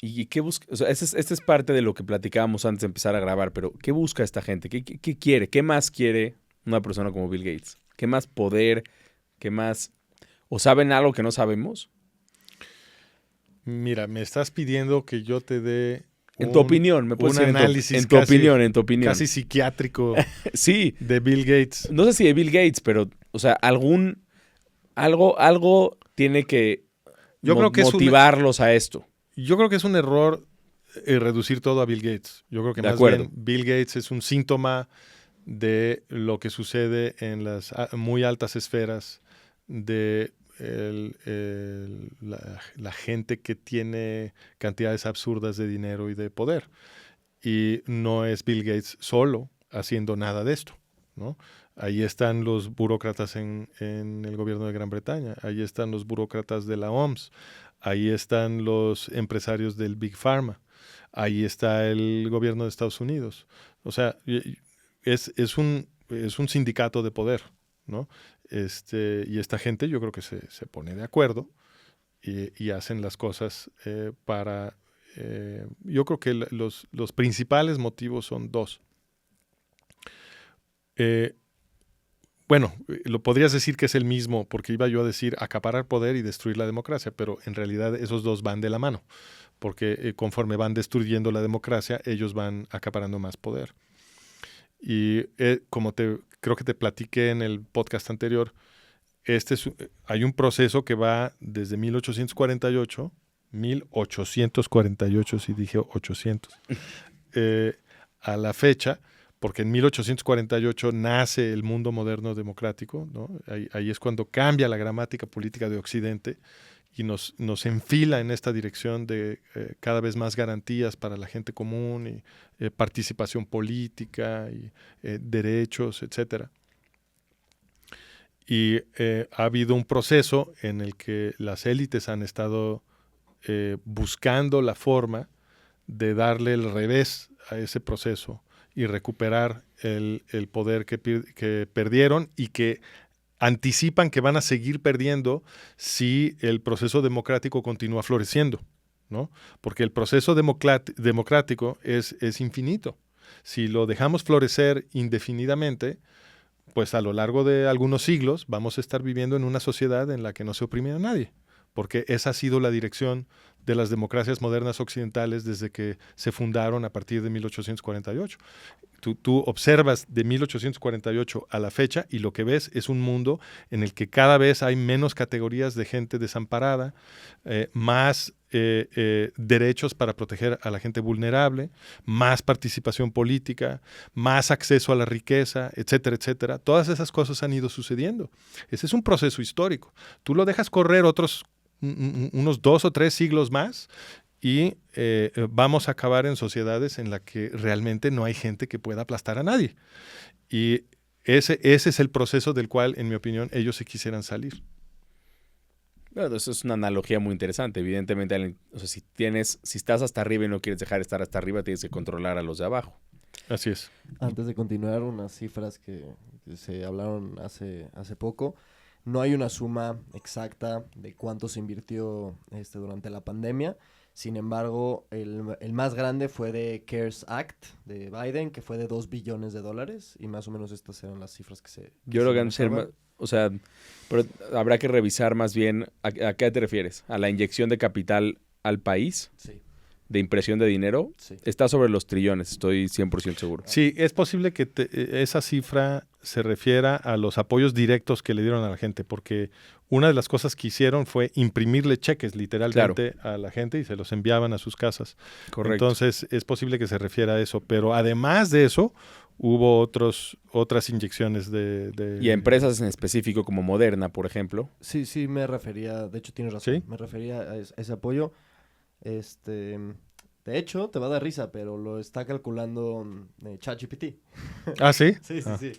¿Y qué busca? O sea, esta es parte de lo que platicábamos antes de empezar a grabar, pero ¿qué busca esta gente? ¿Qué quiere? ¿Qué más quiere una persona como Bill Gates? ¿Qué más poder? ¿Qué más? ¿O saben algo que no sabemos? Mira, me estás pidiendo que yo te dé en tu opinión, me puedes un decir análisis en tu opinión. Casi psiquiátrico sí. De Bill Gates. No sé si de Bill Gates, pero, o sea, algo tiene que motivarlos a esto. Yo creo que es un error reducir todo a Bill Gates. Yo creo que más bien Bill Gates es un síntoma de lo que sucede en las muy altas esferas de la gente que tiene cantidades absurdas de dinero y de poder. Y no es Bill Gates solo haciendo nada de esto, ¿no? Ahí están los burócratas en el gobierno de Gran Bretaña, ahí están los burócratas de la OMS, ahí están los empresarios del Big Pharma, ahí está el gobierno de Estados Unidos. O sea, es un sindicato de poder, ¿no? Y esta gente yo creo que se pone de acuerdo y hacen las cosas para... yo creo que los principales motivos son dos. Bueno, lo podrías decir que es el mismo, porque iba yo a decir acaparar poder y destruir la democracia, pero en realidad esos dos van de la mano, porque conforme van destruyendo la democracia, ellos van acaparando más poder. Y como creo que te platiqué en el podcast anterior, hay un proceso que va desde 1848, si dije 800, a la fecha, porque en 1848 nace el mundo moderno democrático, ¿no? Ahí es cuando cambia la gramática política de Occidente y nos enfila en esta dirección de cada vez más garantías para la gente común y participación política y derechos, etcétera. Y ha habido un proceso en el que las élites han estado buscando la forma de darle el revés a ese proceso y recuperar el poder que perdieron y que anticipan que van a seguir perdiendo si el proceso democrático continúa floreciendo, ¿no? Porque el proceso democrático es infinito. Si lo dejamos florecer indefinidamente, pues a lo largo de algunos siglos vamos a estar viviendo en una sociedad en la que no se oprime a nadie, porque esa ha sido la dirección de las democracias modernas occidentales desde que se fundaron a partir de 1848. Tú observas de 1848 a la fecha y lo que ves es un mundo en el que cada vez hay menos categorías de gente desamparada, más derechos para proteger a la gente vulnerable, más participación política, más acceso a la riqueza, etcétera, etcétera. Todas esas cosas han ido sucediendo. Ese es un proceso histórico. Tú lo dejas correr unos 2 o 3 siglos más y vamos a acabar en sociedades en las que realmente no hay gente que pueda aplastar a nadie. Y ese es el proceso del cual, en mi opinión, ellos se quisieran salir. Bueno, eso es una analogía muy interesante. Evidentemente, o sea, si estás hasta arriba y no quieres dejar de estar hasta arriba, tienes que controlar a los de abajo. Así es. Antes de continuar, unas cifras que se hablaron hace poco. No hay una suma exacta de cuánto se invirtió durante la pandemia. Sin embargo, el más grande fue de CARES Act de Biden, que fue de $2 billones. Y más o menos estas eran las cifras que se... Yo creo que han de ser más, o sea, pero habrá que revisar más bien a qué te refieres. ¿A la inyección de capital al país? Sí. ¿De impresión de dinero? Sí. Está sobre los trillones, estoy 100% seguro. Sí, es posible que esa cifra se refiera a los apoyos directos que le dieron a la gente, porque una de las cosas que hicieron fue imprimirle cheques literalmente a la gente y se los enviaban a sus casas. Correcto. Entonces, es posible que se refiera a eso, pero además de eso, hubo otras inyecciones de... Y a empresas en específico como Moderna, por ejemplo. Sí, me refería, de hecho tienes razón, ¿Sí? me refería a ese apoyo. De hecho, te va a dar risa, pero lo está calculando ChatGPT. ¿Ah, sí? Sí.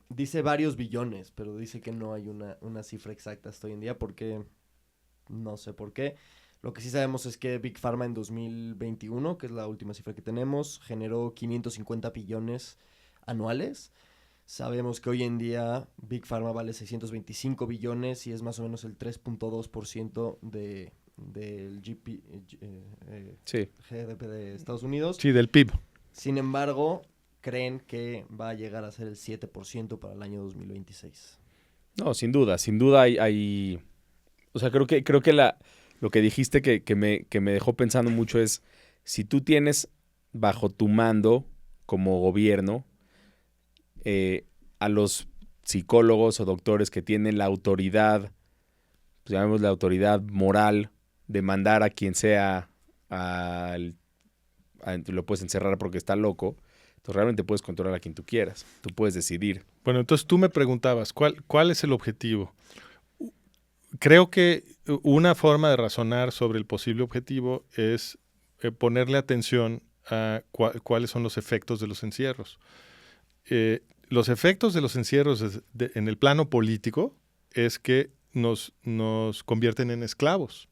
Dice varios billones, pero dice que no hay una cifra exacta hasta hoy en día porque no sé por qué. Lo que sí sabemos es que Big Pharma en 2021, que es la última cifra que tenemos, generó 550 billones anuales. Sabemos que hoy en día Big Pharma vale 625 billones y es más o menos el 3.2% del GDP de Estados Unidos. Sí, del PIB. Sin embargo, creen que va a llegar a ser el 7% para el año 2026. No, sin duda hay o sea, creo que lo que dijiste que me dejó pensando mucho es, si tú tienes bajo tu mando como gobierno a los psicólogos o doctores que tienen la autoridad, pues llamemos la autoridad moral de mandar a quien sea lo puedes encerrar porque está loco, entonces realmente puedes controlar a quien tú quieras, tú puedes decidir. Bueno, entonces tú me preguntabas, ¿cuál es el objetivo? Creo que una forma de razonar sobre el posible objetivo es ponerle atención a cuáles son los efectos de los encierros. Los efectos de los encierros en el plano político es que nos convierten en esclavos.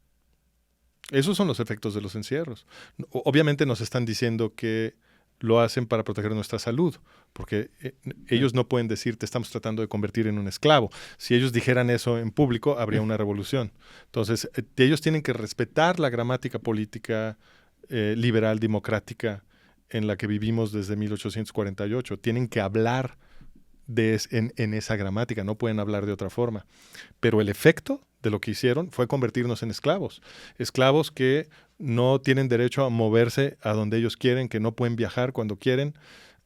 Esos son los efectos de los encierros. Obviamente nos están diciendo que lo hacen para proteger nuestra salud, porque ellos no pueden decir te estamos tratando de convertir en un esclavo. Si ellos dijeran eso en público, habría una revolución. Entonces, ellos tienen que respetar la gramática política liberal, democrática, en la que vivimos desde 1848. Tienen que hablar en esa gramática, no pueden hablar de otra forma. Pero el efecto de lo que hicieron fue convertirnos en esclavos. Esclavos que no tienen derecho a moverse a donde ellos quieren, que no pueden viajar cuando quieren,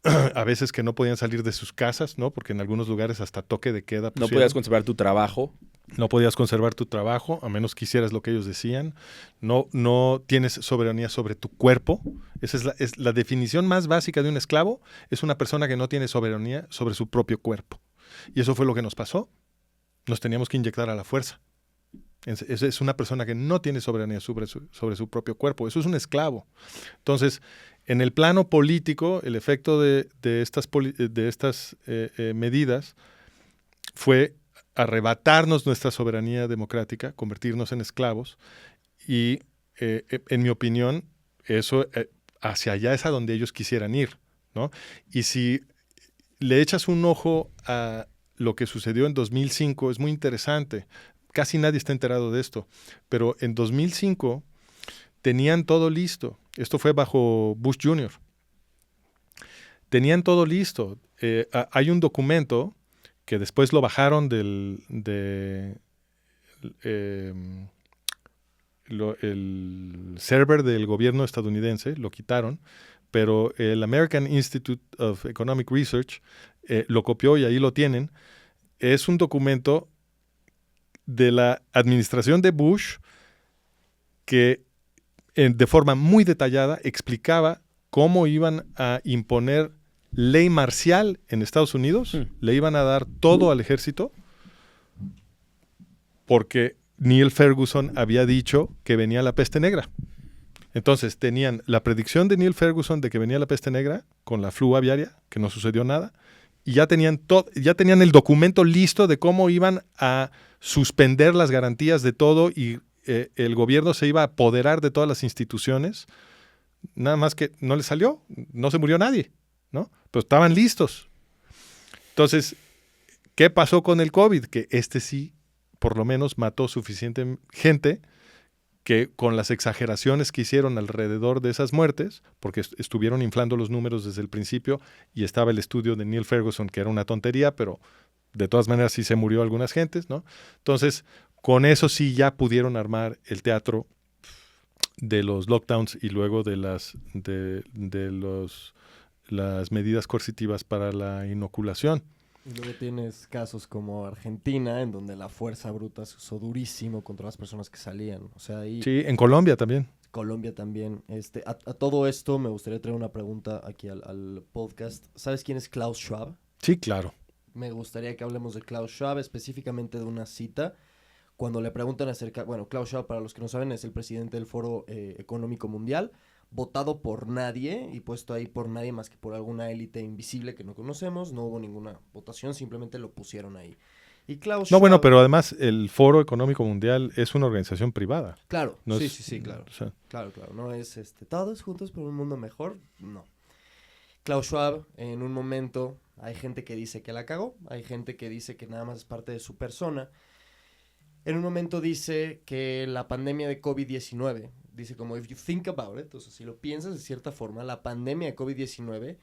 a veces que no podían salir de sus casas, ¿no? Porque en algunos lugares hasta toque de queda pusieron. No podías conservar tu trabajo. No podías conservar tu trabajo, a menos que hicieras lo que ellos decían. No tienes soberanía sobre tu cuerpo. Esa es la definición más básica de un esclavo. Es una persona que no tiene soberanía sobre su propio cuerpo. Y eso fue lo que nos pasó. Nos teníamos que inyectar a la fuerza. Es una persona que no tiene soberanía sobre su propio cuerpo. Eso es un esclavo. Entonces, en el plano político, el efecto de estas medidas fue arrebatarnos nuestra soberanía democrática, convertirnos en esclavos y, en mi opinión, eso hacia allá es a donde ellos quisieran ir, ¿no? Y si le echas un ojo a lo que sucedió en 2005, es muy interesante. Casi nadie está enterado de esto, pero en 2005 tenían todo listo. Esto fue bajo Bush Jr. Tenían todo listo. Hay un documento que después lo bajaron el server del gobierno estadounidense, lo quitaron, pero el American Institute of Economic Research lo copió y ahí lo tienen. Es un documento de la administración de Bush que de forma muy detallada explicaba cómo iban a imponer ley marcial en Estados Unidos, le iban a dar todo al ejército, porque Neil Ferguson había dicho que venía la peste negra. Entonces tenían la predicción de Neil Ferguson de que venía la peste negra con la flu aviaria, que no sucedió nada, y ya tenían el documento listo de cómo iban a suspender las garantías de todo y el gobierno se iba a apoderar de todas las instituciones. Nada más que no les salió, no se murió nadie, ¿no? Pero estaban listos. Entonces, ¿qué pasó con el COVID? Que sí, por lo menos, mató suficiente gente que con las exageraciones que hicieron alrededor de esas muertes, porque estuvieron inflando los números desde el principio y estaba el estudio de Neil Ferguson, que era una tontería, pero de todas maneras sí se murió algunas gentes, ¿no? Entonces, con eso sí ya pudieron armar el teatro de los lockdowns y luego de las medidas coercitivas para la inoculación. Y luego tienes casos como Argentina, en donde la fuerza bruta se usó durísimo contra las personas que salían. O sea, ahí... Sí, en Colombia también. Colombia también. A todo esto me gustaría traer una pregunta aquí al podcast. ¿Sabes quién es Klaus Schwab? Sí, claro. Me gustaría que hablemos de Klaus Schwab, específicamente de una cita. Cuando le preguntan acerca... Bueno, Klaus Schwab, para los que no saben, es el presidente del Foro Económico Mundial, votado por nadie y puesto ahí por nadie más que por alguna élite invisible que no conocemos. No hubo ninguna votación, simplemente lo pusieron ahí. Y Klaus Schwab... No, bueno, pero además el Foro Económico Mundial es una organización privada. Claro, no sí, claro. O sea, Claro. No es todos juntos por un mundo mejor, no. Klaus Schwab, en un momento, hay gente que dice que la cagó, hay gente que dice que nada más es parte de su persona. En un momento dice que la pandemia de COVID-19, dice como, if you think about it, o sea, si lo piensas de cierta forma, la pandemia de COVID-19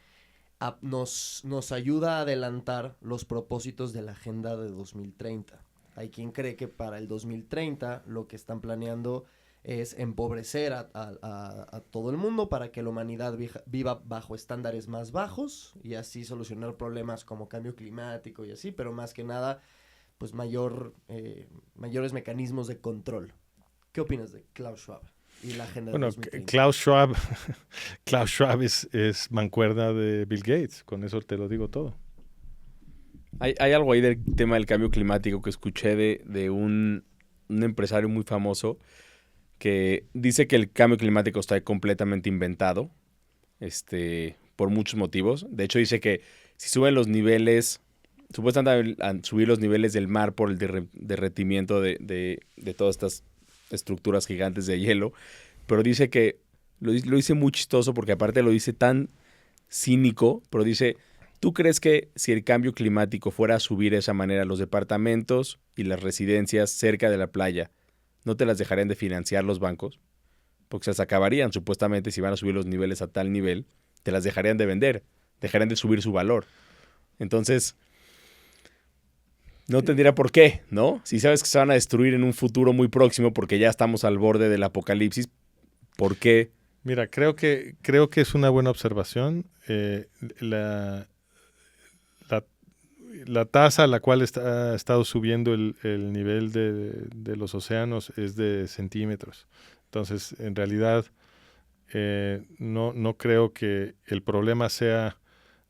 nos ayuda a adelantar los propósitos de la Agenda de 2030. Hay quien cree que para el 2030 lo que están planeando es empobrecer a todo el mundo para que la humanidad viva bajo estándares más bajos y así solucionar problemas como cambio climático y así, pero más que nada, pues mayores mecanismos de control. ¿Qué opinas de Klaus Schwab y la agenda de 2030? Klaus Schwab es mancuerna de Bill Gates, con eso te lo digo todo. Hay algo ahí del tema del cambio climático que escuché de un empresario muy famoso que dice que el cambio climático está completamente inventado, por muchos motivos. De hecho, dice que si suben los niveles, supuestamente al subir los niveles del mar por el derretimiento de todas estas estructuras gigantes de hielo, pero dice que lo dice muy chistoso porque aparte lo dice tan cínico, pero dice, ¿tú crees que si el cambio climático fuera a subir de esa manera los departamentos y las residencias cerca de la playa, no te las dejarían de financiar los bancos? Porque se las acabarían, supuestamente, si van a subir los niveles a tal nivel, te las dejarían de vender, dejarían de subir su valor. Entonces, no tendría por qué, ¿no? Si sabes que se van a destruir en un futuro muy próximo porque ya estamos al borde del apocalipsis, ¿por qué? Mira, creo que es una buena observación. La tasa a la cual ha estado subiendo el nivel de los océanos es de centímetros. Entonces, en realidad, no creo que el problema sea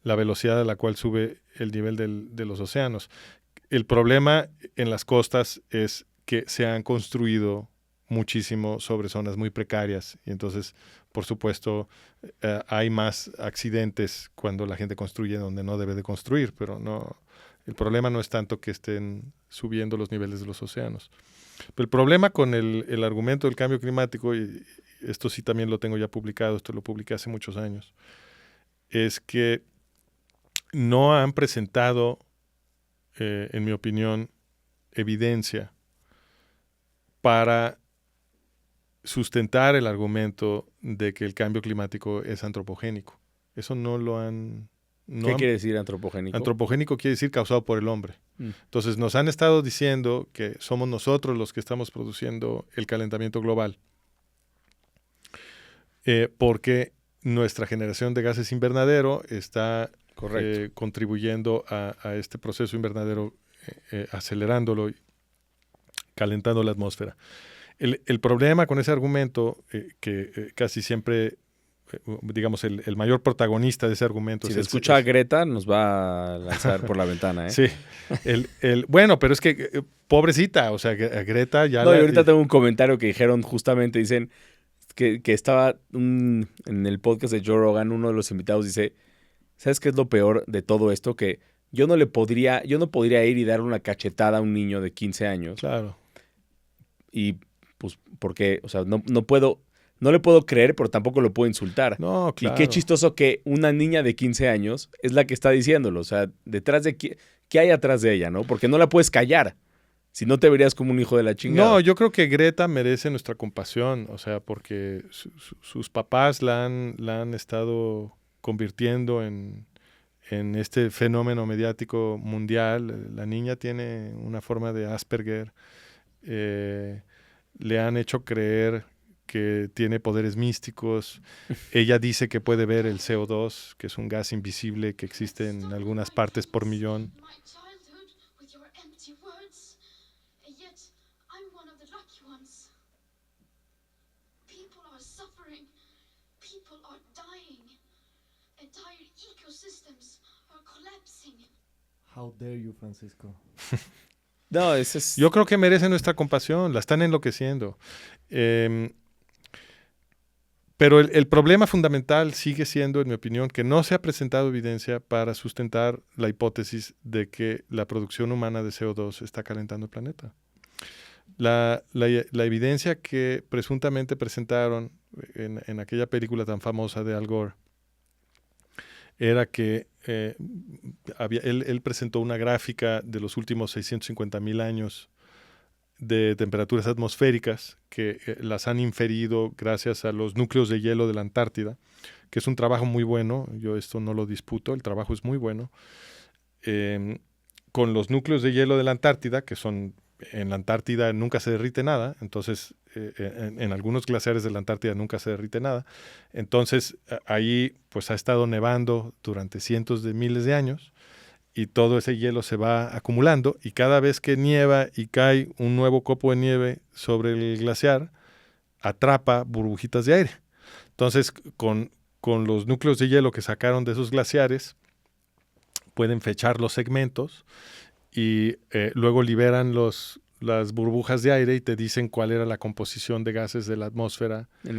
la velocidad a la cual sube el nivel de los océanos. El problema en las costas es que se han construido muchísimo sobre zonas muy precarias y entonces, por supuesto, hay más accidentes cuando la gente construye donde no debe de construir, pero no, el problema no es tanto que estén subiendo los niveles de los océanos. Pero el problema con el argumento del cambio climático, y esto sí también lo tengo ya publicado, esto lo publiqué hace muchos años, es que no han presentado, en mi opinión, evidencia para sustentar el argumento de que el cambio climático es antropogénico. Eso no lo han... ¿Qué quiere decir antropogénico? Antropogénico quiere decir causado por el hombre. Entonces nos han estado diciendo que somos nosotros los que estamos produciendo el calentamiento global. Porque nuestra generación de gases invernadero está contribuyendo a este proceso invernadero, acelerándolo y calentando la atmósfera. El problema con ese argumento, que casi siempre, digamos, el mayor protagonista de ese argumento... Si se escucha a Greta, nos va a lanzar por la ventana, ¿eh? Sí. Bueno, pero es que, pobrecita, o sea, a Greta ya... No, y ahorita tengo un comentario que dijeron justamente, dicen que estaba en el podcast de Joe Rogan, uno de los invitados dice, ¿sabes qué es lo peor de todo esto? Que yo no podría ir y darle una cachetada a un niño de 15 años. Claro. Y pues, porque, o sea, no le puedo creer, pero tampoco lo puedo insultar. No, claro. Y qué chistoso que una niña de 15 años es la que está diciéndolo. O sea, detrás de ¿qué hay atrás de ella, no? Porque no la puedes callar. Si no te verías como un hijo de la chingada. No, yo creo que Greta merece nuestra compasión, o sea, porque sus papás la han estado convirtiendo en este fenómeno mediático mundial. La niña tiene una forma de Asperger. Le han hecho creer que tiene poderes místicos. Ella dice que puede ver el CO2, que es un gas invisible que existe en algunas partes por millón. How dare you, Francisco. No, ese es... Yo creo que merece nuestra compasión, la están enloqueciendo. Pero el problema fundamental sigue siendo, en mi opinión, que no se ha presentado evidencia para sustentar la hipótesis de que la producción humana de CO2 está calentando el planeta. La evidencia que presuntamente presentaron en aquella película tan famosa de Al Gore era que él presentó una gráfica de los últimos 650,000 años de temperaturas atmosféricas que las han inferido gracias a los núcleos de hielo de la Antártida, que es un trabajo muy bueno. Yo esto no lo disputo, el trabajo es muy bueno. Con los núcleos de hielo de la Antártida, que son... En la Antártida nunca se derrite nada, entonces en algunos glaciares de la Antártida nunca se derrite nada. Entonces ahí pues ha estado nevando durante cientos de miles de años y todo ese hielo se va acumulando y cada vez que nieva y cae un nuevo copo de nieve sobre el glaciar, atrapa burbujitas de aire. Entonces con los núcleos de hielo que sacaron de esos glaciares pueden fechar los segmentos y luego liberan las burbujas de aire y te dicen cuál era la composición de gases de la atmósfera en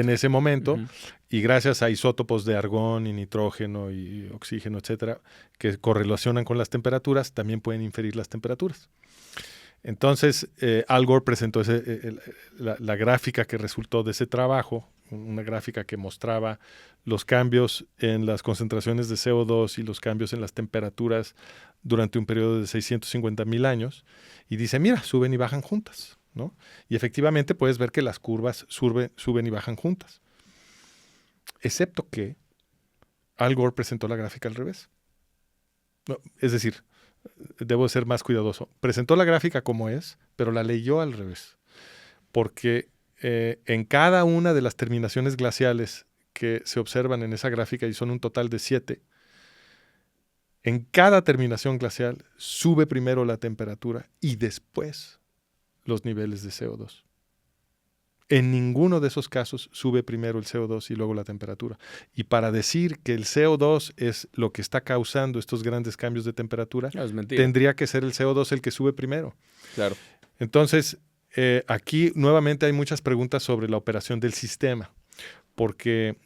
ese momento. Uh-huh. Y gracias a isótopos de argón y nitrógeno y oxígeno, etcétera, que correlacionan con las temperaturas, también pueden inferir las temperaturas. Entonces, Al Gore presentó la gráfica que resultó de ese trabajo, una gráfica que mostraba los cambios en las concentraciones de CO2 y los cambios en las temperaturas durante un periodo de 650,000 años, y dice, mira, suben y bajan juntas, ¿no? Y efectivamente puedes ver que las curvas suben y bajan juntas. Excepto que Al Gore presentó la gráfica al revés. No, es decir, debo ser más cuidadoso. Presentó la gráfica como es, pero la leyó al revés. Porque en cada una de las terminaciones glaciales que se observan en esa gráfica, y son un total de 7, en cada terminación glacial sube primero la temperatura y después los niveles de CO2. En ninguno de esos casos sube primero el CO2 y luego la temperatura. Y para decir que el CO2 es lo que está causando estos grandes cambios de temperatura, tendría que ser el CO2 el que sube primero. Claro. Entonces, aquí nuevamente hay muchas preguntas sobre la operación del sistema, porque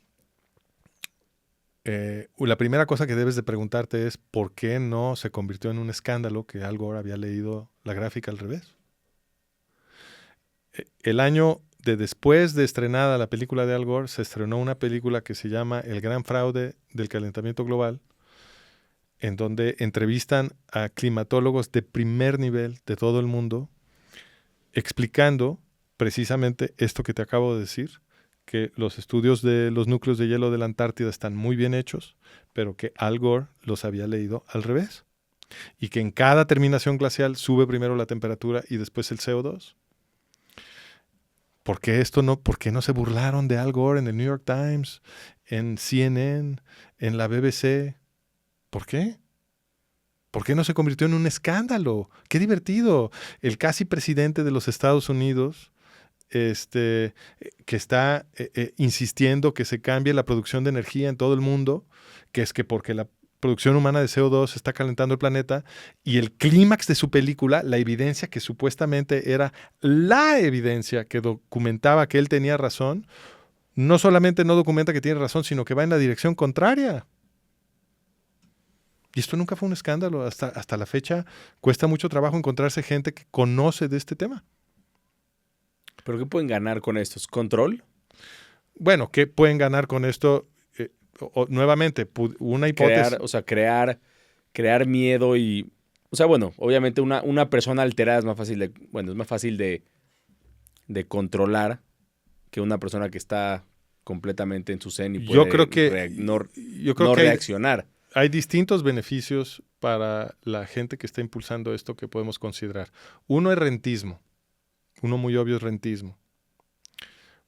la primera cosa que debes de preguntarte es ¿por qué no se convirtió en un escándalo que Al Gore había leído la gráfica al revés? El año después de estrenada la película de Al Gore, se estrenó una película que se llama El gran fraude del calentamiento global, en donde entrevistan a climatólogos de primer nivel de todo el mundo, explicando precisamente esto que te acabo de decir, que los estudios de los núcleos de hielo de la Antártida están muy bien hechos, pero que Al Gore los había leído al revés. Y que en cada terminación glacial sube primero la temperatura y después el CO2. ¿Por qué no se burlaron de Al Gore en el New York Times, en CNN, en la BBC? ¿Por qué? ¿Por qué no se convirtió en un escándalo? ¡Qué divertido! El casi presidente de los Estados Unidos, que está insistiendo que se cambie la producción de energía en todo el mundo, que es que porque la producción humana de CO2 está calentando el planeta, y el clímax de su película, la evidencia que supuestamente era la evidencia que documentaba que él tenía razón, no solamente no documenta que tiene razón, sino que va en la dirección contraria. Y esto nunca fue un escándalo. Hasta la fecha cuesta mucho trabajo encontrarse gente que conoce de este tema. ¿Pero qué pueden ganar con esto? ¿Es control? Bueno, ¿qué pueden ganar con esto? Nuevamente, una hipótesis. Crear miedo y... O sea, bueno, obviamente una persona alterada es más fácil de controlar que una persona que está completamente en su zen y puede Yo creo que reaccionar. Hay distintos beneficios para la gente que está impulsando esto que podemos considerar. Uno es rentismo. Uno muy obvio es rentismo.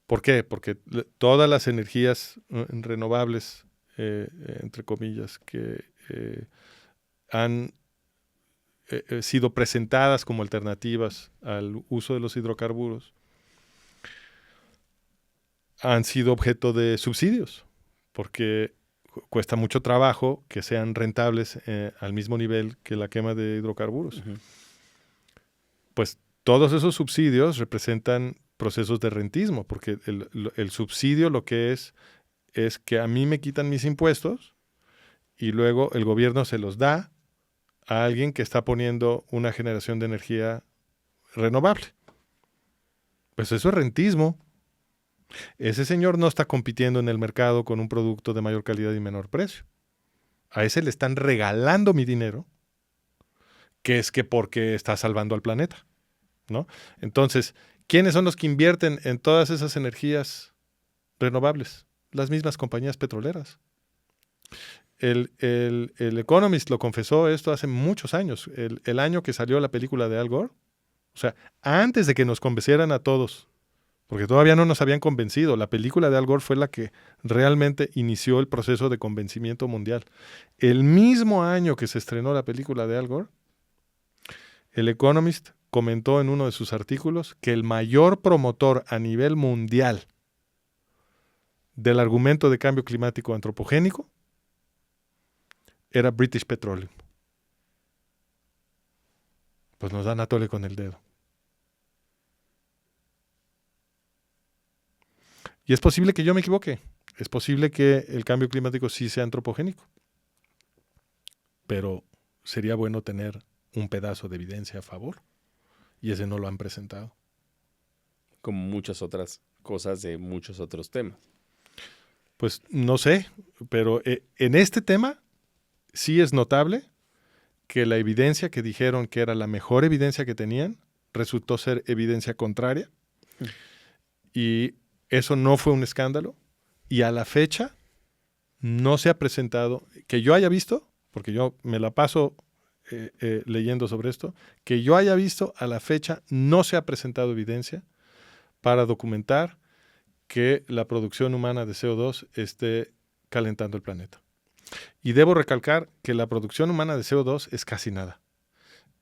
¿Por qué? Porque todas las energías renovables, entre comillas, que han sido presentadas como alternativas al uso de los hidrocarburos, han sido objeto de subsidios, porque cuesta mucho trabajo que sean rentables al mismo nivel que la quema de hidrocarburos. Uh-huh. Pues todos esos subsidios representan procesos de rentismo, porque el subsidio lo que es que a mí me quitan mis impuestos y luego el gobierno se los da a alguien que está poniendo una generación de energía renovable. Pues eso es rentismo. Ese señor no está compitiendo en el mercado con un producto de mayor calidad y menor precio. A ese le están regalando mi dinero, que es que porque está salvando al planeta, ¿no? Entonces, ¿quiénes son los que invierten en todas esas energías renovables? Las mismas compañías petroleras. El Economist lo confesó esto hace muchos años, el año que salió la película de Al Gore. O sea, antes de que nos convencieran a todos, porque todavía no nos habían convencido, la película de Al Gore fue la que realmente inició el proceso de convencimiento mundial. El mismo año que se estrenó la película de Al Gore, el Economist comentó en uno de sus artículos que el mayor promotor a nivel mundial del argumento de cambio climático antropogénico era British Petroleum. Pues nos dan a tole con el dedo. Y es posible que yo me equivoque. Es posible que el cambio climático sí sea antropogénico. Pero sería bueno tener un pedazo de evidencia a favor. Y ese no lo han presentado. Como muchas otras cosas de muchos otros temas. Pues no sé, pero en este tema sí es notable que la evidencia que dijeron que era la mejor evidencia que tenían resultó ser evidencia contraria. Y eso no fue un escándalo. Y a la fecha no se ha presentado, que yo haya visto, porque yo me la paso leyendo sobre esto, que yo haya visto a la fecha no se ha presentado evidencia para documentar que la producción humana de CO2 esté calentando el planeta. Y debo recalcar que la producción humana de CO2 es casi nada.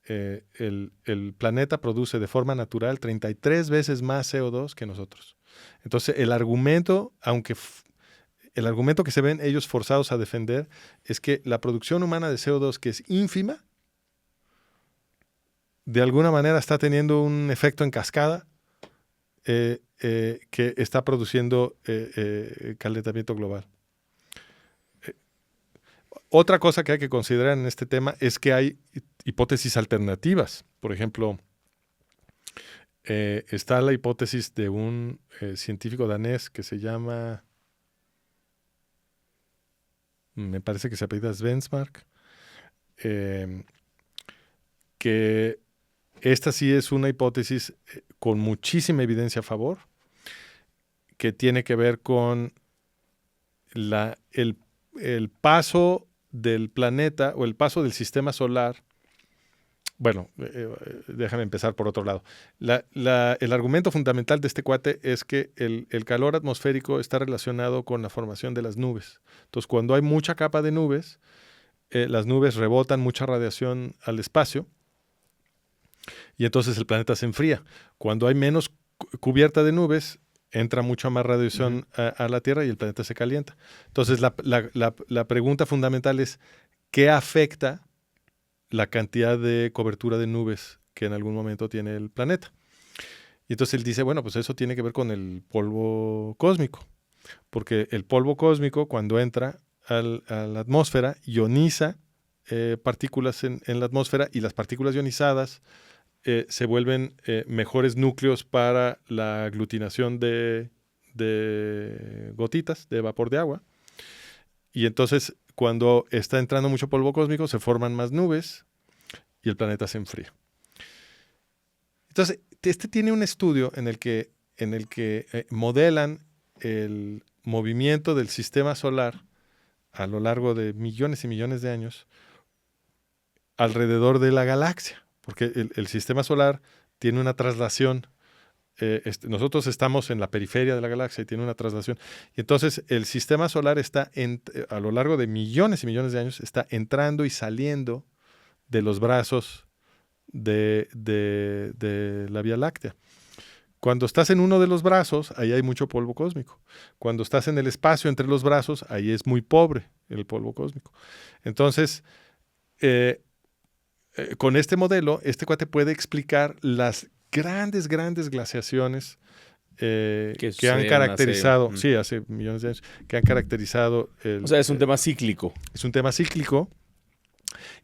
El planeta produce de forma natural 33 veces más CO2 que nosotros. Entonces, el argumento que se ven ellos forzados a defender es que la producción humana de CO2, que es ínfima, de alguna manera está teniendo un efecto en cascada que está produciendo calentamiento global. Otra cosa que hay que considerar en este tema es que hay hipótesis alternativas. Por ejemplo, está la hipótesis de un científico danés que se llama, me parece que se apellida Svensmark, que esta sí es una hipótesis con muchísima evidencia a favor, que tiene que ver con el paso del planeta o el paso del sistema solar. Bueno, déjame empezar por otro lado. El argumento fundamental de este cuate es que el calor atmosférico está relacionado con la formación de las nubes. Entonces, cuando hay mucha capa de nubes, las nubes rebotan mucha radiación al espacio y entonces el planeta se enfría. Cuando hay menos cubierta de nubes, entra mucha más radiación a la Tierra y el planeta se calienta. Entonces, la pregunta fundamental es, ¿qué afecta la cantidad de cobertura de nubes que en algún momento tiene el planeta? Y entonces él dice, bueno, pues eso tiene que ver con el polvo cósmico, porque el polvo cósmico cuando entra a la atmósfera ioniza partículas en la atmósfera y las partículas ionizadas se vuelven mejores núcleos para la aglutinación de gotitas de vapor de agua. Y entonces, cuando está entrando mucho polvo cósmico, se forman más nubes y el planeta se enfría. Entonces, este tiene un estudio en el que modelan el movimiento del sistema solar a lo largo de millones y millones de años alrededor de la galaxia. Porque el sistema solar tiene una traslación. Nosotros estamos en la periferia de la galaxia y tiene una traslación. Y entonces el sistema solar está, a lo largo de millones y millones de años, está entrando y saliendo de los brazos de la Vía Láctea. Cuando estás en uno de los brazos, ahí hay mucho polvo cósmico. Cuando estás en el espacio entre los brazos, ahí es muy pobre el polvo cósmico. Entonces, con este modelo, este cuate puede explicar las grandes glaciaciones que han caracterizado, hace millones de años, que han caracterizado o sea, es un tema cíclico. Es un tema cíclico.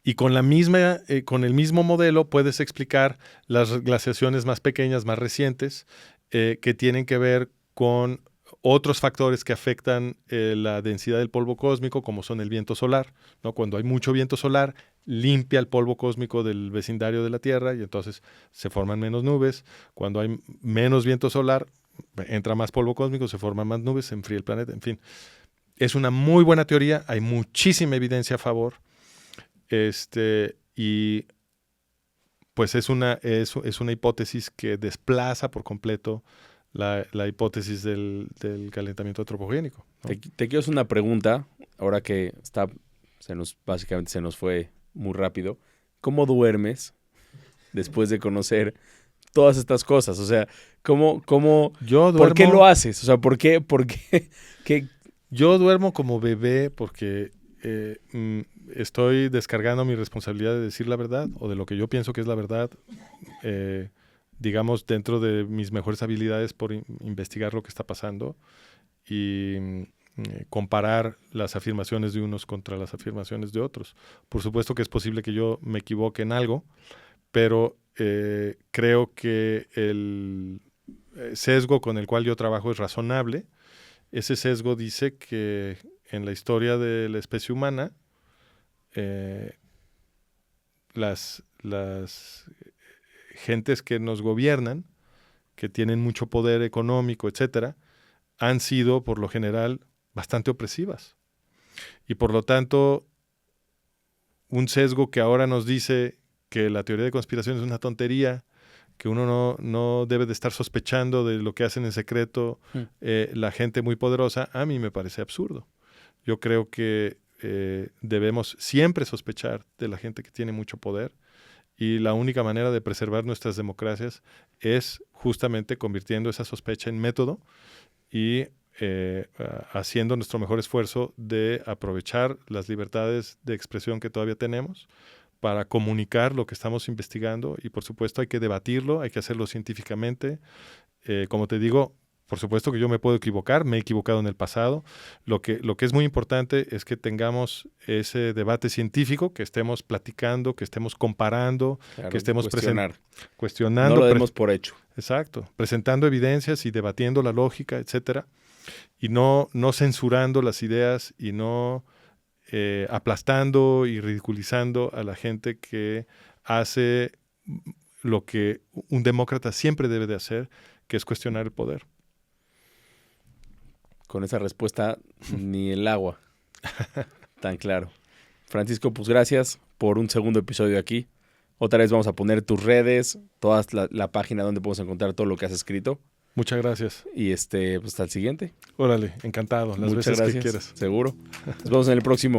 Y con el mismo modelo puedes explicar las glaciaciones más pequeñas, más recientes, que tienen que ver con otros factores que afectan la densidad del polvo cósmico, como son el viento solar, ¿no? Cuando hay mucho viento solar, limpia el polvo cósmico del vecindario de la Tierra y entonces se forman menos nubes. Cuando hay menos viento solar, entra más polvo cósmico, se forman más nubes, se enfría el planeta, en fin. Es una muy buena teoría, hay muchísima evidencia a favor. Y pues es una hipótesis que desplaza por completo la hipótesis del calentamiento antropogénico, ¿no? Te quiero hacer una pregunta, ahora que básicamente se nos fue muy rápido. ¿Cómo duermes después de conocer todas estas cosas? O sea, ¿por qué lo haces? O sea, ¿por qué? Yo duermo como bebé porque estoy descargando mi responsabilidad de decir la verdad o de lo que yo pienso que es la verdad, digamos, dentro de mis mejores habilidades por investigar lo que está pasando y comparar las afirmaciones de unos contra las afirmaciones de otros. Por supuesto que es posible que yo me equivoque en algo, pero creo que el sesgo con el cual yo trabajo es razonable. Ese sesgo dice que en la historia de la especie humana, las gentes que nos gobiernan, que tienen mucho poder económico, etcétera, han sido, por lo general, bastante opresivas. Y por lo tanto, un sesgo que ahora nos dice que la teoría de conspiración es una tontería, que uno no debe de estar sospechando de lo que hacen en secreto la gente muy poderosa, a mí me parece absurdo. Yo creo que debemos siempre sospechar de la gente que tiene mucho poder y la única manera de preservar nuestras democracias es justamente convirtiendo esa sospecha en método y haciendo nuestro mejor esfuerzo de aprovechar las libertades de expresión que todavía tenemos para comunicar lo que estamos investigando y por supuesto hay que debatirlo, hay que hacerlo científicamente. Como te digo, por supuesto que yo me puedo equivocar, me he equivocado en el pasado. Lo que es muy importante es que tengamos ese debate científico, que estemos platicando, que estemos comparando, claro, que estemos cuestionando. No lo demos por hecho. Exacto, presentando evidencias y debatiendo la lógica, etcétera, y no censurando las ideas y no aplastando y ridiculizando a la gente que hace lo que un demócrata siempre debe de hacer, que es cuestionar el poder. Con esa respuesta, ni el agua. Tan claro. Francisco, pues gracias por un segundo episodio aquí. Otra vez vamos a poner tus redes, toda la página donde podemos encontrar todo lo que has escrito. Muchas gracias. Y pues hasta el siguiente. Órale, encantado. Las Muchas veces gracias. que quieras. Seguro. Nos vemos en el próximo.